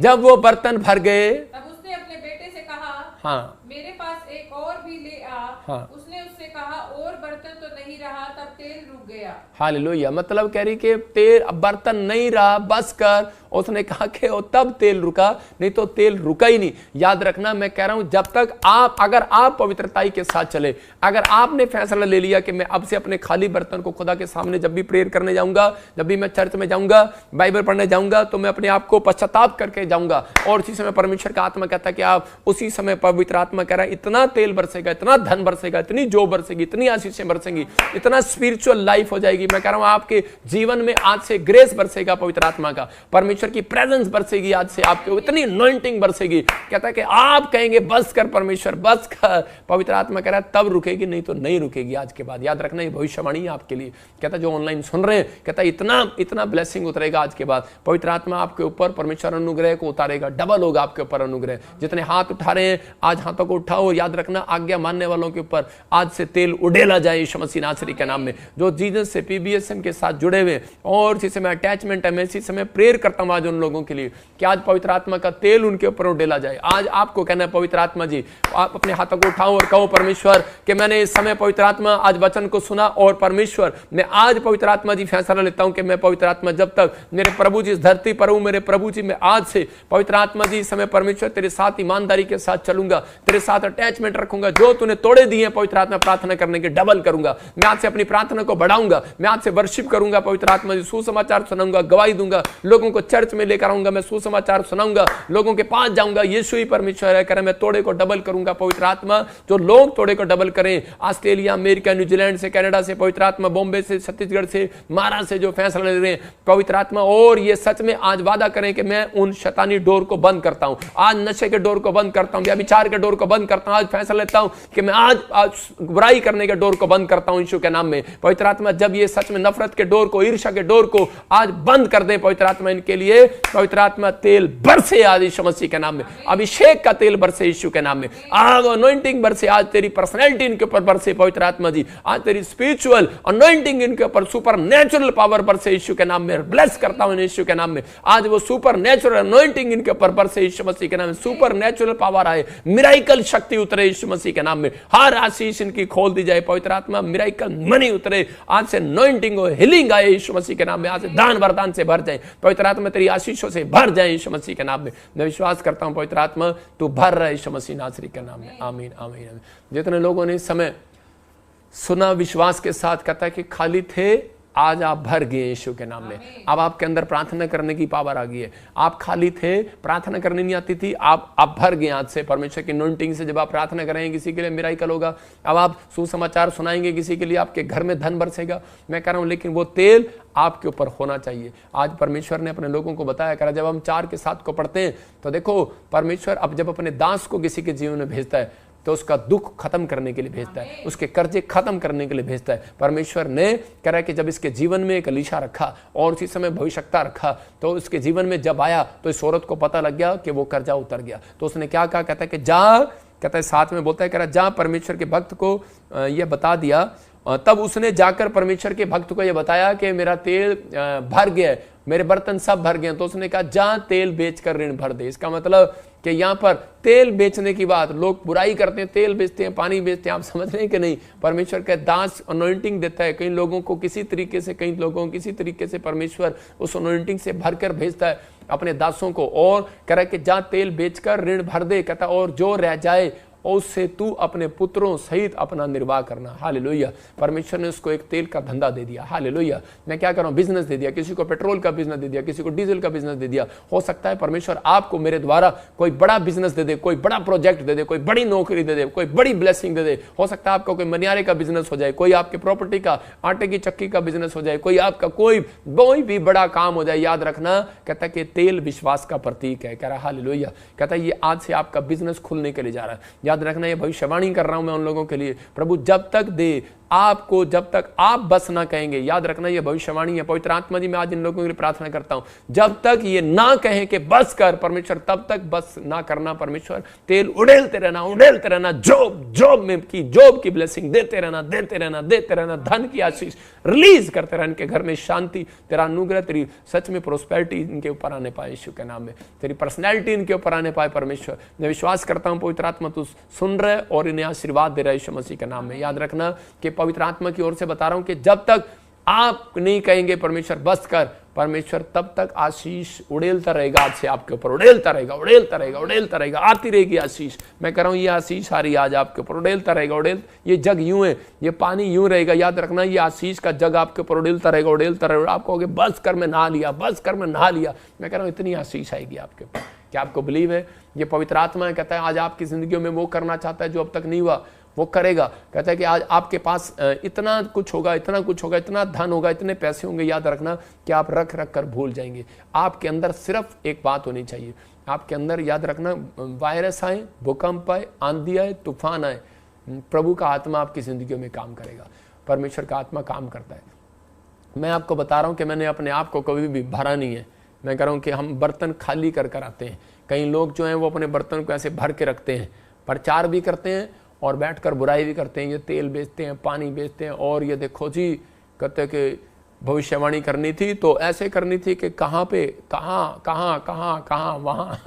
जब वो बर्तन भर गए तब उसने अपने बेटे से कहा, हाँ मेरे पास एक और भी ले आ। हाँ। उसने उससे कहा और बर्तन तो नहीं रहा, तब तेल रुक गया। हालेलुया। मतलब कह रही कि तेल, अब बर्तन नहीं रहा, बस कर। उसने कहा कि तब तेल रुका, नहीं तो तेल रुका ही नहीं। याद रखना, मैं कह रहा हूं जब तक अगर आप पवित्रताई के साथ चले, अगर आपने फैसला ले लिया कि मैं अब से अपने खाली बर्तन को खुदा के सामने, जब भी प्रेयर करने जाऊंगा, जब भी मैं चर्च में जाऊंगा, बाइबल पढ़ने जाऊंगा, तो मैं अपने आप को पश्चाताप करके जाऊंगा। और उसी समय परमेश्वर का आत्मा कहता है कि आप उसी समय, पवित्र आत्मा कह रहा है इतना तेल बरसेगा, इतना धन बरसेगा, इतनी जो बरसेगी, इतनी आशीषें बरसेंगी, इतना स्पिरिचुअल लाइफ हो जाएगी। मैं कह रहा हूं आपके जीवन में आज से ग्रेस बरसेगा पवित्र आत्मा का, परमेश्वर की प्रेजेंस बरसेगी आज से आपके, इतनी अनॉइंटिंग बरसेगी। कहता है कि आप कहेंगे बस कर परमेश्वर, बस कर। पवित्र आत्मा कह रहा है तब रुकेगी, नहीं तो नहीं रुकेगी आज के बाद। याद रखना ये भविष्यवाणी है आपके लिए। कहता जो ऑनलाइन सुन रहे हैं, कहता इतना ब्लेसिंग उतरेगा आज के बाद। पवित्र आत्मा आपके ऊपर परमेश्वर अनुग्रह को उतारेगा, डबल होगा आपके ऊपर अनुग्रह। जितने हाथ उठा रहे हैं आज हाथों को उठाओ। याद रखना आज्ञा मानने वालों के ऊपर आज से तेल उड़ेला जाए यीशु मसीह नासरी के नाम में। जो जीसस से पीबीएसएम के साथ जुड़े हुए और इसी समय अटैचमेंट है, मैं इसी समय प्रेयर करता हूं आज उन लोगों के लिए कि आज पवित्र आत्मा का तेल उनके ऊपर उड़ेला जाए। आज आपको कहना है पवित्र आत्मा जी, आप अपने हाथों को उठाओ और कहो परमेश्वर कि मैंने इस समय पवित्र आत्मा आज वचन को सुना, और परमेश्वर मैं आज पवित्र आत्मा जी फैसला लेता हूं कि मैं पवित्र आत्मा जब तक मेरे प्रभु जी इस धरती पर हूं, मेरे प्रभु जी मैं आज से पवित्र आत्मा जी इस समय परमेश्वर तेरे साथ ईमानदारी के साथ चलूंगा, तेरे साथ अटैचमेंट रखूंगा। जो तूने तोड़े दिए पवित्र आत्मा प्रार्थना करने के डबल करूंगा। मैं आज से अपनी प्रार्थना को बढ़ाऊंगा, मैं आज से वर्शिप करूंगा पवित्र आत्मा जी, सुसमाचार सुनाऊंगा, गवाही दूंगा, लोगों को चर्च में लेकर आऊंगा, मैं सुसमाचार सुनाऊंगा, लोगों के पास जाऊंगा। यीशु ही परमेश्वर है, कह रहा मैं तोड़े को डबल करूंगा पवित्र आत्मा। जो लोग तोड़े को डबल करें, ऑस्ट्रेलिया, अमेरिका, न्यूजीलैंड से, कनाडा से पवित्र आत्मा, बॉम्बे से, छत्तीसगढ़ से, महाराष्ट्र से जो फैसला ले रहे हैं पवित्र आत्मा, और ये सच में आज वादा करें कि मैं उन शैतानी डोर को बंद करता हूं, आज नशे के डोर को बंद करता हूं, व्यभिचार के डोर को बंद करता हूं। आज फैसला लेता हूं कि मैं आज बुराई करने के डोर को बंद करता हूं यीशु के नाम में। पवित्र आत्मा जब ये सच में नफरत के डोर को, ईर्ष्या के डोर को आज बंद कर दें पवित्र आत्मा, इनके लिए पवित्र आत्मा तेल बरसे आज यीशु मसीह के नाम में। अभिषेक का तेल बरसे यीशु के नाम में। आज अनॉइंटिंग बरसे, आज तेरी पर्सनैलिटी इनके ऊपर बरसे पवित्र आत्मा जी। आज तेरी स्पिरिचुअल अनॉइंटिंग इनके ऊपर, सुपर नेचुरल पावर बरसे यीशु के नाम में। ब्लेस करता हूं यीशु के नाम में। आज वो सुपर नेचुरल अनॉइंटिंग इनके ऊपर बरसे यीशु मसीह के नाम में। सुपर नेचुरल पावर आए, मिराइकल शक्ति उतरे यीशु मसीह के नाम में। हर आशीष इनकी खोल दी जाए पवित्र आत्मा, मिराइकल मनी उतरे आज से, अनॉइंटिंग हो, हीलिंग आए यीशु मसीह के नाम में। आज से दान वरदान से भर जाए पवित्र आत्मा, तेरी आशीषों से भर जाए यीशु मसीह के नाम में। मैं विश्वास करता हूं पवित्र आत्मा तू भर रहा है यीशु मसीह नासरी के नाम में। आमीन आमीन आमीन। जितने लोगों ने इस समय सुना विश्वास के साथ, कहता है कि खाली थे, आज आप भर गए यीशु के नाम में। अब आपके अंदर प्रार्थना करने की पावर आ गई है। आप खाली थे, प्रार्थना करनी नहीं आती थी, आप भर गए आज से परमेश्वर की अनॉइंटिंग से। जब आप प्रार्थना करेंगे किसी के लिए मिराइकल होगा, अब आप सुसमाचार सुनाएंगे किसी के लिए, आपके घर में धन बरसेगा। मैं कह रहा हूं लेकिन वो तेल आपके ऊपर होना चाहिए। आज परमेश्वर ने अपने लोगों को बताया करा, जब हम 4 के 7 को पढ़ते हैं तो देखो परमेश्वर अब जब अपने दास को किसी के जीवन में भेजता है तो उसका दुख खत्म करने के लिए भेजता है, उसके कर्जे खत्म करने के लिए भेजता है। परमेश्वर ने कह रहा है कि जब इसके जीवन में एक एलीशा रखा और उसी समय भविष्यवक्ता रखा, तो उसके जीवन में जब आया तो इस औरत को पता लग गया कि वो कर्जा उतर गया। तो उसने क्या कहा, कहता है कि जा, कहता है 7 में बोलता है, कह रहा जा परमेश्वर के भक्त को यह बता दिया। तब उसने जाकर परमेश्वर के भक्त को यह बताया कि मेरा तेल भर गया है, मेरे बर्तन सब भर गए। तो उसने कहा जा तेल बेचकर ऋण भर दे। इसका मतलब कि यहाँ पर तेल बेचने की बात, लोग बुराई करते हैं, तेल बेचते हैं, पानी बेचते हैं, आप समझ रहे हैं कि नहीं। परमेश्वर का दास अनॉइंटिंग देता है, कई लोगों को किसी तरीके से, कई लोगों को किसी तरीके से परमेश्वर उस अनॉइंटिंग से भरकर भेजता है अपने दासों को, और कह रहा है कि जा तेल बेचकर ऋण भर दे, कहता और जो रह जाए और उससे तू अपने पुत्रों सहित अपना निर्वाह करना। हालेलुया। परमेश्वर ने उसको एक तेल का धंधा दे दिया। हालेलुया। मैं क्या कर रहा हूं, बिजनेस दे दिया, किसी को पेट्रोल का बिजनेस दे दिया, किसी को डीजल का बिजनेस दे दिया। हो सकता है परमेश्वर आपको मेरे द्वारा कोई बड़ा बिजनेस दे दे, कोई बड़ा प्रोजेक्ट दे दे, कोई बड़ी नौकरी दे दे, कोई बड़ी ब्लेसिंग दे दे। हो सकता है आपका कोई मनियारे का बिजनेस हो जाए, कोई आपके प्रॉपर्टी का, आटे की चक्की का बिजनेस हो जाए, कोई आपका कोई भी बड़ा काम हो जाए। याद रखना, कहता कि तेल विश्वास का प्रतीक है। कह रहा हालेलुया। कहता ये आज से आपका बिजनेस खुलने के लिए जा रहा है। याद रखना, ये भविष्यवाणी कर रहा हूं मैं उन लोगों के लिए, प्रभु जब तक दे आपको, जब तक आप बस ना कहेंगे। याद रखना ये भविष्यवाणी है। पवित्र आत्मा जी मैं आज इन लोगों के लिए प्रार्थना करता हूं, जब तक ये ना कहें कि बस कर परमेश्वर, तब तक बस ना करना परमेश्वर। तेल उड़ेलते रहना, जॉब की ब्लेसिंग देते रहना, धन की आशीष रिलीज करते रहना, इनके घर में शांति, तेरा अनुग्रह, तेरी सच में प्रोस्पेरिटी इनके ऊपर आने पाए यीशु के नाम में, तेरी पर्सनैलिटी इनके ऊपर आने पाए परमेश्वर। मैं विश्वास करता हूं पवित्र आत्मा तू सुन रहे और इन्हें आशीर्वाद दे रहा है यीशु मसीह के नाम में। याद रखना कि पवित्र आत्मा की ओर से बता रहा हूं कि जब तक आप नहीं कहेंगे परमेश्वर बस कर, परमेश्वर तब तक आशीष उड़ेलता रहेगा, आज से आपके ऊपर उड़ेलता रहेगा, आती रहेगी आशीष। मैं कह रहा हूं ये आशीष आ रही आज आपके ऊपर, उड़ेलता रहेगा, ये जग यूं है, ये पानी यूं रहेगा। याद रखना ये आशीष का जग आपके ऊपर उड़ेलता रहेगा। आप कहोगे बस कर मैं नहा लिया, मैं कह रहा हूं इतनी आशीष आएगी आपके ऊपर। क्या आपको बिलीव है? ये पवित्र आत्मा कहता है आज आपकी जिंदगी में वो करना चाहता है जो अब तक नहीं हुआ, वो करेगा। कहता है कि आज आपके पास इतना कुछ होगा, इतना धन होगा, इतने पैसे होंगे। याद रखना कि आप रख कर भूल जाएंगे। आपके अंदर सिर्फ एक बात होनी चाहिए, आपके अंदर याद रखना, वायरस आए, भूकंप आए, आंधी आए, तूफान आए, प्रभु का आत्मा आपकी जिंदगी में काम करेगा। परमेश्वर का आत्मा काम करता है। मैं आपको बता रहा हूं कि मैंने अपने आप को कभी भी भरा नहीं है। मैं कह रहा हूं कि हम बर्तन खाली कर आते हैं। कई लोग जो हैं वो अपने बर्तन को ऐसे भर के रखते हैं, प्रचार भी करते हैं और बैठकर बुराई भी करते हैं। ये तेल बेचते हैं, पानी बेचते हैं, और ये देखो जी कहते हैं कि भविष्यवाणी करनी थी तो ऐसे करनी थी कि कहाँ वहाँ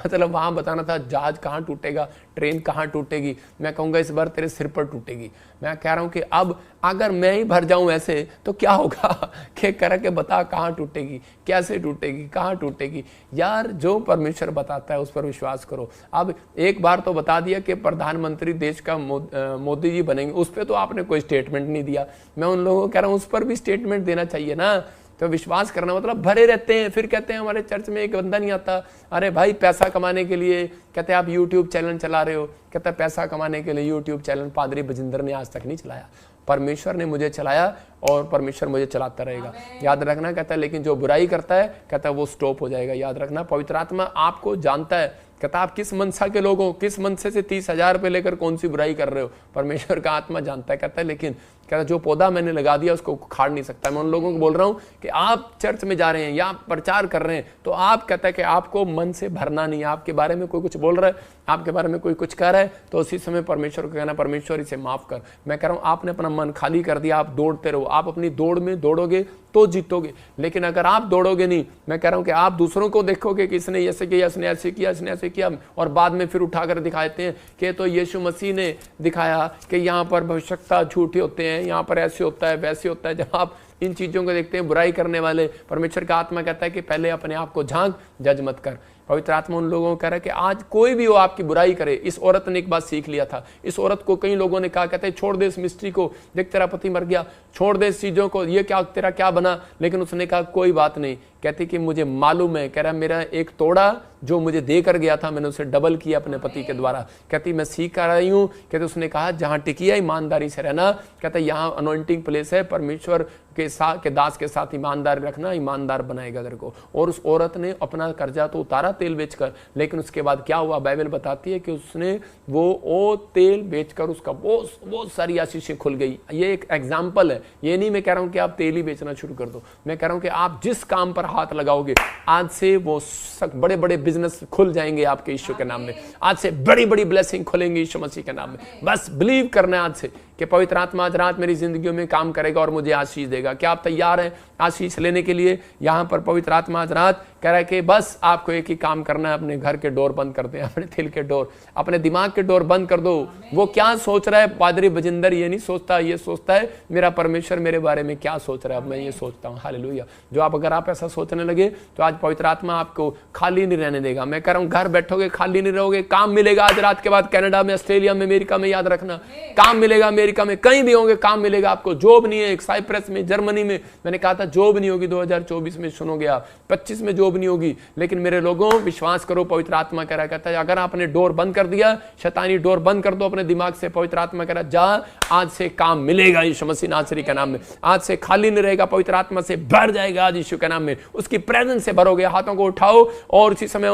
मतलब वहाँ बताना था जहाज कहाँ टूटेगा, ट्रेन कहाँ टूटेगी। मैं कहूँगा इस बार तेरे सिर पर टूटेगी। मैं कह रहा हूँ कि अब अगर मैं ही भर जाऊँ ऐसे तो क्या होगा कि कह के बता कहाँ टूटेगी, कैसे टूटेगी, कहाँ टूटेगी। यार जो परमेश्वर बताता है उस पर विश्वास करो। अब एक बार तो बता दिया कि प्रधानमंत्री देश का मोदी जी बनेंगे, उस पर तो आपने कोई स्टेटमेंट नहीं दिया। मैं उन लोगों को कह रहा हूँ उस पर भी स्टेटमेंट देना चाहिए ना। तो विश्वास करना मतलब भरे रहते हैं, फिर कहते हैं हमारे चर्च में एक बंदा नहीं आता। अरे भाई पैसा कमाने के लिए कहते हैं आप यूट्यूब चैनल चला रहे हो, कहता है पैसा कमाने के लिए यूट्यूब चैनल पादरी बजिंदर ने आज तक नहीं चलाया, परमेश्वर ने मुझे चलाया और परमेश्वर मुझे चलाता रहेगा। याद रखना, कहता है लेकिन जो बुराई करता है कहता है वो स्टॉप हो जाएगा। याद रखना पवित्र आत्मा आपको जानता है, कहता आप किस मनसा के लोग हो, किस मनसे से 30,000 रुपये लेकर कौन सी बुराई कर रहे हो। परमेश्वर का आत्मा जानता है। कहता है लेकिन कहता जो पौधा मैंने लगा दिया उसको उखाड़ नहीं सकता। मैं उन लोगों को बोल रहा हूँ कि आप चर्च में जा रहे हैं या प्रचार कर रहे हैं तो आप कहता है कि आपको मन से भरना नहीं है। आपके बारे में कोई कुछ बोल रहा है, आपके बारे में कोई कुछ कह रहा है तो उसी समय परमेश्वर को कहना परमेश्वर इसे माफ कर। मैं कह रहा हूँ आपने अपना मन खाली कर दिया, आप दौड़ते रहो। आप अपनी दौड़ में दौड़ोगे तो जीतोगे, लेकिन अगर आप दौड़ोगे नहीं, मैं कह रहा हूँ कि आप दूसरों को देखोगे कि इसने ऐसे किया, इसने ऐसे किया, इसने ऐसे किया, और बाद में फिर उठाकर दिखाते हैं कि तो यीशु मसीह ने दिखाया कि यहाँ पर भविष्यवक्ता झूठे होते हैं, यहाँ पर ऐसे होता है, वैसे होता है। जब आप इन चीजों को देखते हैं बुराई करने वाले, परमेश्वर का आत्मा कहता है कि पहले अपने आप को झांक, जज मत कर। पवित्र आत्मा उन लोगों को कह रहा है कि आज कोई भी हो आपकी बुराई करे। इस औरत ने एक बात सीख लिया था। इस औरत को कई लोगों ने कहा, कहते हैं छोड़ दे इस मिस्ट्री को, देख तेरा पति मर गया, छोड़ दे इस चीजों को, ये क्या तेरा क्या बना। लेकिन उसने कहा कोई बात नहीं, कहती कि मुझे मालूम है, कह रहा मेरा एक तोड़ा जो मुझे देकर गया था मैंने उसे डबल किया अपने पति के द्वारा। कहती मैं सीख कर रही हूँ। कहते उसने कहा जहां टिकी है ईमानदारी से रहना। कहता यहाँ अनॉइंटिंग प्लेस है, परमेश्वर के साथ के दास के साथ ईमानदार रखना, ईमानदार बनाएगा तेरे को। और उस औरत ने अपना कर्जा तो उतारा तेल बेचकर, लेकिन उसके बाद क्या हुआ बाइबल बताती है कि उसने वो तेल बेचकर उसका बहुत सारी आशीषें खुल गई। ये एक एग्जाम्पल है। ये नहीं मैं कह रहा हूँ कि आप तेल ही बेचना शुरू कर दो, मैं कह रहा हूँ कि आप जिस काम पर हाथ लगाओगे आज से वो बड़े बड़े बिजनेस खुल जाएंगे आपके यीशु के नाम में। आज से बड़ी बड़ी ब्लेसिंग खुलेंगी यीशु मसीह के नाम में। बस बिलीव करना है आज से कि पवित्र आत्मा आज रात मेरी जिंदगी में काम करेगा और मुझे आशीष देगा। क्या आप तैयार हैं आशीष लेने के लिए? यहाँ पर पवित्र आत्मा आज रात कह रहा है कि बस आपको एक ही काम करना है, अपने घर के डोर बंद कर दें, अपने दिल के डोर, अपने दिमाग के डोर बंद कर दो। वो क्या सोच रहा है पादरी बजिंदर ये नहीं सोचता, ये सोचता है मेरा परमेश्वर मेरे बारे में क्या सोच रहा है, अब मैं ये सोचता हूँ। हालेलुया। जो अगर आप ऐसा सोचने लगे तो आज पवित्र आत्मा आपको खाली नहीं रहने देगा। मैं कह रहा हूँ घर बैठोगे खाली नहीं रहोगे, काम मिलेगा आज रात के बाद। कनाडा में, ऑस्ट्रेलिया में, अमेरिका में, याद रखना काम मिलेगा। अमेरिका में कहीं भी होंगे काम मिलेगा आपको। जॉब नहीं है, एक साइप्रस में, जर्मनी में मैंने कहा था जॉब नहीं होगी 2024 में, सुनोगे आप 25 में जॉब नहीं होगी। लेकिन मेरे लोगों विश्वास करो, पवित्र आत्मा कह रहा कहता है अगर आपने डोर बंद कर दिया, शैतानी डोर बंद कर दो अपने दिमाग से। पवित्र आत्मा कह रहा जा आज से काम मिलेगा यीशु मसीह नासरी के नाम में। आज से खाली नहीं रहेगा, पवित्र आत्मा से भर जाएगा आज यीशु के नाम में। उसकी प्रेजेंस से भरोगे। हाथों को उठाओ और उसी समय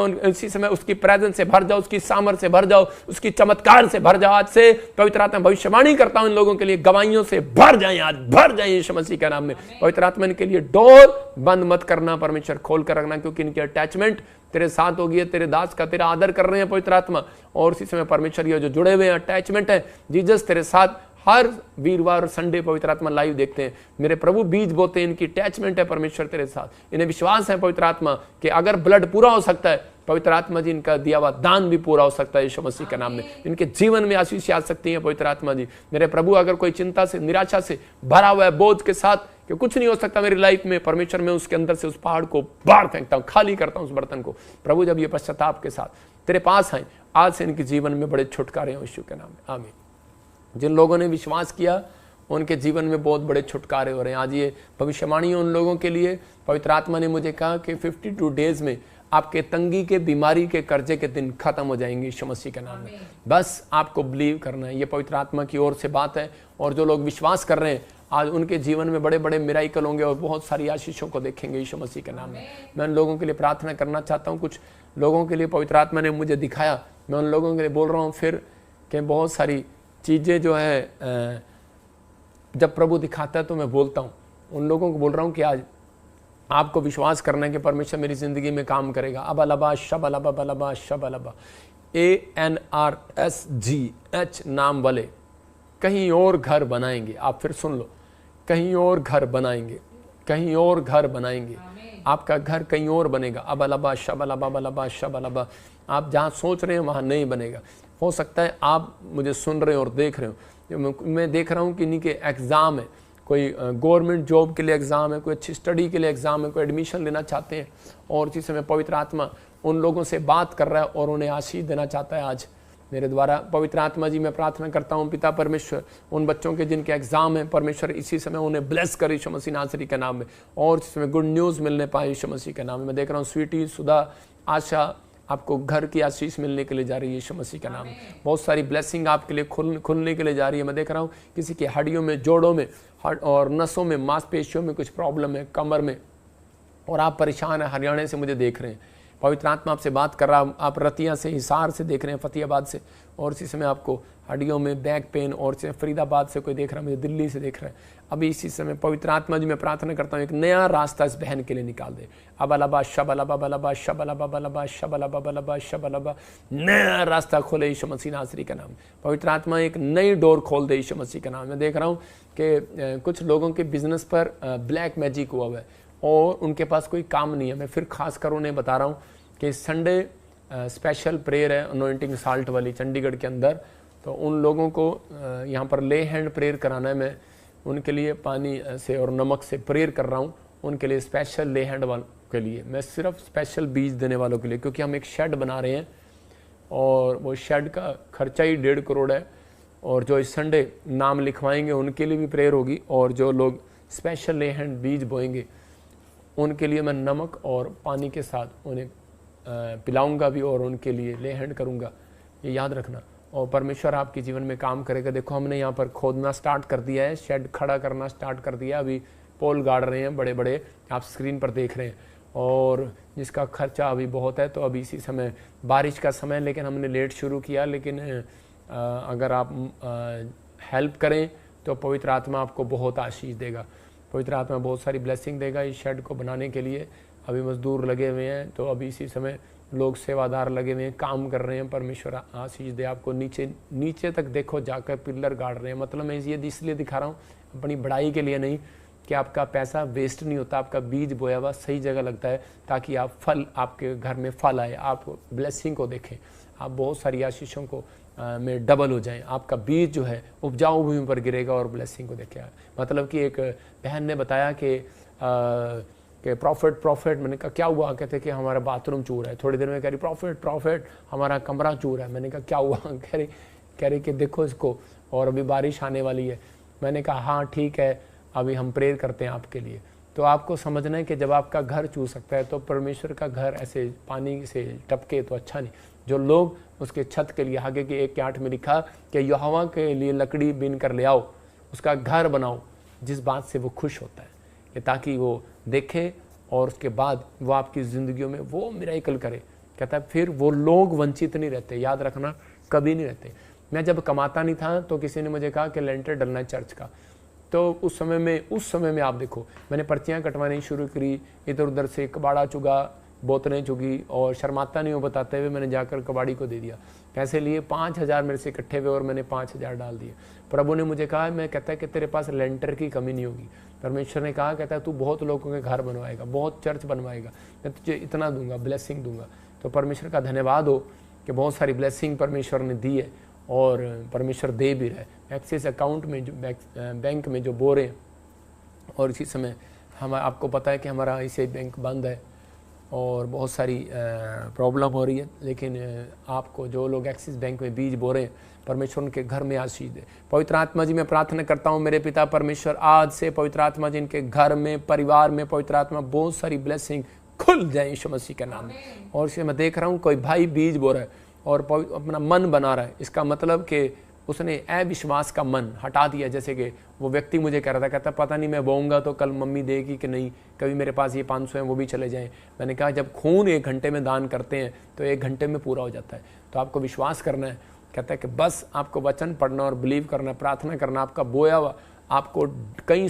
उसकी प्रेजेंस से भर जाओ, उसकी सामर्थ से भर जाओ, उसकी चमत्कार से भर जाओ। आज से पवित्र आत्मा भविष्यवाणी करता हूं इन लोगों के लिए, गवाहियों से भर जाए, आज भर जाए यीशु मसीह के नाम में। पवित्र आत्मा इनके लिए डोर बंद मत करना, परमेश्वर खोल कर रखना, क्योंकि इनकी अटैचमेंट तेरे साथ होगी है, तेरे दास का तेरा आदर कर रहे हैं पवित्र आत्मा। और उसी समय परमेश्वर ये जो जुड़े हुए हैं, अटैचमेंट है, जीसस तेरे साथ हर वीरवार और संडे पवित्र आत्मा लाइव देखते हैं। मेरे प्रभु बीज बोते हैं, इनकी अटैचमेंट है परमेश्वर तेरे साथ। इन्हें विश्वास है पवित्र आत्मा कि अगर ब्लड पूरा हो सकता है, पवित्र आत्मा जी इनका दिया हुआ दान भी पूरा हो सकता है यीशु मसीह के नाम में। इनके जीवन में आशीष आ सकती है पवित्र आत्मा जी। मेरे प्रभु अगर कोई चिंता से, निराशा से भरा हुआ है, बोझ के साथ कि कुछ नहीं हो सकता मेरी लाइफ में, परमेश्वर में उसके अंदर से उस पहाड़ को बाहर फेंकता हूं, खाली करता हूं उस बर्तन को। प्रभु जब ये पश्चाताप के साथ तेरे पास आए, आज से इनके जीवन में बड़े छुटकारे हो यीशु के नाम में, आमीन। जिन लोगों ने विश्वास किया उनके जीवन में बहुत बड़े छुटकारे हो रहे हैं। आज ये भविष्यवाणी है उन लोगों के लिए। पवित्र आत्मा ने मुझे कहा कि 52 डेज में आपके तंगी के, बीमारी के, कर्जे के दिन खत्म हो जाएंगे यीशु मसीह के नाम में। बस आपको बिलीव करना है, ये पवित्र आत्मा की ओर से बात है। और जो लोग विश्वास कर रहे हैं आज उनके जीवन में बड़े बड़े मिराइकल होंगे और बहुत सारी आशीषों को देखेंगे यीशु मसीह के नाम में। मैं उन लोगों के लिए प्रार्थना करना चाहता हूँ। कुछ लोगों के लिए पवित्र आत्मा ने मुझे दिखाया, मैं उन लोगों के लिए बोल रहा हूँ फिर कि बहुत सारी चीज़ें जो है जब प्रभु दिखाता है तो मैं बोलता हूँ। उन लोगों को बोल रहा हूँ कि आज आपको विश्वास करना है कि परमेश्वर मेरी ज़िंदगी में काम करेगा। अबलबा शबलबा बलबा शबलबा ANRSGH नाम वाले कहीं और घर बनाएंगे। आप फिर सुन लो, कहीं और घर बनाएंगे, कहीं और घर बनाएंगे। आपका घर कहीं और बनेगा। अबलबा शबलबा बलबा शबलबा। आप जहाँ सोच रहे हैं वहाँ नहीं बनेगा। हो सकता है आप मुझे सुन रहे हो और देख रहे हो, मैं देख रहा हूँ कि इन्हीं के एग्ज़ाम है, कोई गवर्नमेंट जॉब के लिए एग्ज़ाम है, कोई अच्छी स्टडी के लिए एग्ज़ाम है, कोई एडमिशन लेना चाहते हैं। और इसी समय पवित्र आत्मा उन लोगों से बात कर रहा है और उन्हें आशीष देना चाहता है आज मेरे द्वारा। पवित्र आत्मा जी मैं प्रार्थना करता हूँ पिता परमेश्वर, उन बच्चों के जिनके एग्ज़ाम है परमेश्वर इसी समय उन्हें ब्लेस कर यीशु मसीह नासरी के नाम में। और इस समय गुड न्यूज़ मिलने पाए यीशु मसीह के नाम में। मैं देख रहा हूँ स्वीटी, सुधा, आशा, आपको घर की आशीष मिलने के लिए जा रही है यीशु मसीह का नाम। बहुत सारी ब्लेसिंग आपके लिए खुलने के लिए जा रही है। मैं देख रहा हूँ किसी की हड्डियों में, जोड़ों में और नसों में, मांसपेशियों में कुछ प्रॉब्लम है, कमर में, और आप परेशान हैं। हरियाणा से मुझे देख रहे हैं, पवित्र आत्मा आपसे बात कर रहा। आप रतिया से, हिसार से देख रहे हैं, फतेहाबाद से, और इसी समय आपको हड्डियों में बैक पेन, और फरीदाबाद से कोई देख रहा है, मुझे दिल्ली से देख रहा है। अभी इसी समय पवित्र आत्मा जी मैं प्रार्थना करता हूँ एक नया रास्ता इस बहन के लिए निकाल दे। अबलबा शबलबा बलबा शबलबा बलबा शबलबा बलबा शबलबा, नया रास्ता खोले यीशु मसीह नासरी का नाम। पवित्र आत्मा एक नई डोर खोल दे यीशु मसीह का नाम। मैं देख रहा हूँ कि कुछ लोगों के बिजनेस पर ब्लैक मैजिक हुआ हुआ है और उनके पास कोई काम नहीं है। मैं फिर खास कर उन्हें बता रहा हूँ कि संडे स्पेशल प्रेयर है अनॉइंटिंग साल्ट वाली चंडीगढ़ के अंदर, तो उन लोगों को यहाँ पर ले हैंड प्रेयर कराना है। मैं उनके लिए पानी से और नमक से प्रेयर कर रहा हूँ, उनके लिए स्पेशल ले हैंड वालों के लिए। मैं सिर्फ स्पेशल बीज देने वालों के लिए, क्योंकि हम एक शेड बना रहे हैं और वो शेड का खर्चा ही 1.5 करोड़ है। और जो इस संडे नाम लिखवाएंगे उनके लिए भी प्रेयर होगी, और जो लोग स्पेशल ले हैंड बीज बोएंगे उनके लिए मैं नमक और पानी के साथ उन्हें पिलाऊंगा भी और उनके लिए ले हैंड करूँगा, ये याद रखना। और परमेश्वर आपके जीवन में काम करेगा। देखो हमने यहाँ पर खोदना स्टार्ट कर दिया है, शेड खड़ा करना स्टार्ट कर दिया, अभी पोल गाड़ रहे हैं बड़े बड़े, आप स्क्रीन पर देख रहे हैं, और जिसका खर्चा अभी बहुत है। तो अभी इसी समय बारिश का समय, लेकिन हमने लेट शुरू किया, लेकिन अगर आप हेल्प करें तो पवित्र आत्मा आपको बहुत आशीष देगा। पवित्र आत्मा बहुत सारी ब्लेसिंग देगा इस शेड को बनाने के लिए। अभी मजदूर लगे हुए हैं, तो अभी इसी समय लोग सेवादार लगे हुए हैं, काम कर रहे हैं, परमेश्वर आशीष दे आपको। नीचे तक देखो जाकर पिलर गाड़ रहे हैं। मतलब मैं ये इसलिए दिखा रहा हूँ, अपनी बड़ाई के लिए नहीं, कि आपका पैसा वेस्ट नहीं होता, आपका बीज बोया हुआ सही जगह लगता है, ताकि आप फल, आपके घर में फल आए, आप ब्लेसिंग को देखें, आप बहुत सारी आशीषों को में डबल हो जाएं। आपका बीज जो है उपजाऊ भूमि पर गिरेगा और ब्लेसिंग को देखेगा। मतलब कि एक बहन ने बताया कि प्रॉफिट, मैंने कहा क्या हुआ? कहते कि हमारा बाथरूम चूर है। थोड़ी देर में कह रही प्रॉफिट हमारा कमरा चूर है। मैंने कहा क्या हुआ? कह रही कि देखो इसको, और अभी बारिश आने वाली है। मैंने कहा हाँ ठीक है, अभी हम प्रेयर करते हैं आपके लिए। तो आपको समझना है कि जब आपका घर चू सकता है तो परमेश्वर का घर ऐसे पानी से टपके तो अच्छा नहीं। जो लोग उसके छत के लिए, आगे के 1:8 में लिखा कि यहोवा के लिए लकड़ी बीन कर ले आओ, उसका घर बनाओ, जिस बात से वो खुश होता है, कि ताकि वो देखे और उसके बाद वो आपकी ज़िंदगियों में वो मिरेकल करे। कहता है फिर वो लोग वंचित नहीं रहते, याद रखना, कभी नहीं रहते। मैं जब कमाता नहीं था तो किसी ने मुझे कहा कि लेंटर डलना है चर्च का। तो उस समय में आप देखो, मैंने पर्चियाँ कटवानी शुरू करी, इधर उधर से कबाड़ा चुगा, बोतलें चुगी, और शर्माता नहीं हो बताते हुए मैंने जाकर कबाड़ी को दे दिया। पैसे लिए 5,000 मेरे से इकट्ठे हुए और मैंने 5,000 डाल दिए। प्रभु ने मुझे कहा, मैं कहता है कि तेरे पास लेंटर की कमी नहीं होगी। परमेश्वर ने कहा, कहता है तू बहुत लोगों के घर बनवाएगा, बहुत चर्च बनवाएगा, मैं तुझे इतना दूंगा, ब्लेसिंग दूंगा। तो परमेश्वर का धन्यवाद हो कि बहुत सारी ब्लेसिंग परमेश्वर ने दी है और परमेश्वर दे भी रहे। एक्सिस अकाउंट में जो बैंक में जो बोरे हैं, और इसी समय हम, आपको पता है कि हमारा ICICI बैंक बंद है और बहुत सारी प्रॉब्लम हो रही है, लेकिन आपको जो लोग एक्सिस बैंक में बीज बो रहे हैं, परमेश्वर उनके घर में आशीष दे। पवित्र आत्मा जी, मैं प्रार्थना करता हूँ मेरे पिता परमेश्वर, आज से पवित्र आत्मा जी इनके घर में, परिवार में, पवित्र आत्मा बहुत सारी ब्लेसिंग खुल जाए यीशु मसीह के नाम में। और इसे मैं देख रहा हूँ कोई भाई बीज बो रहा है और अपना मन बना रहा है। इसका मतलब कि उसने अविश्वास का मन हटा दिया। जैसे कि वो व्यक्ति मुझे कह रहा था, कहता पता नहीं मैं बोऊंगा तो कल मम्मी देगी कि नहीं, कभी मेरे पास ये 500 हैं वो भी चले जाएं। मैंने कहा जब खून 1 घंटे में दान करते हैं तो 1 घंटे में पूरा हो जाता है। तो आपको विश्वास करना है। कहता है कि बस आपको वचन पढ़ना और बिलीव करना, प्रार्थना करना, आपका बोया हुआ आपको कई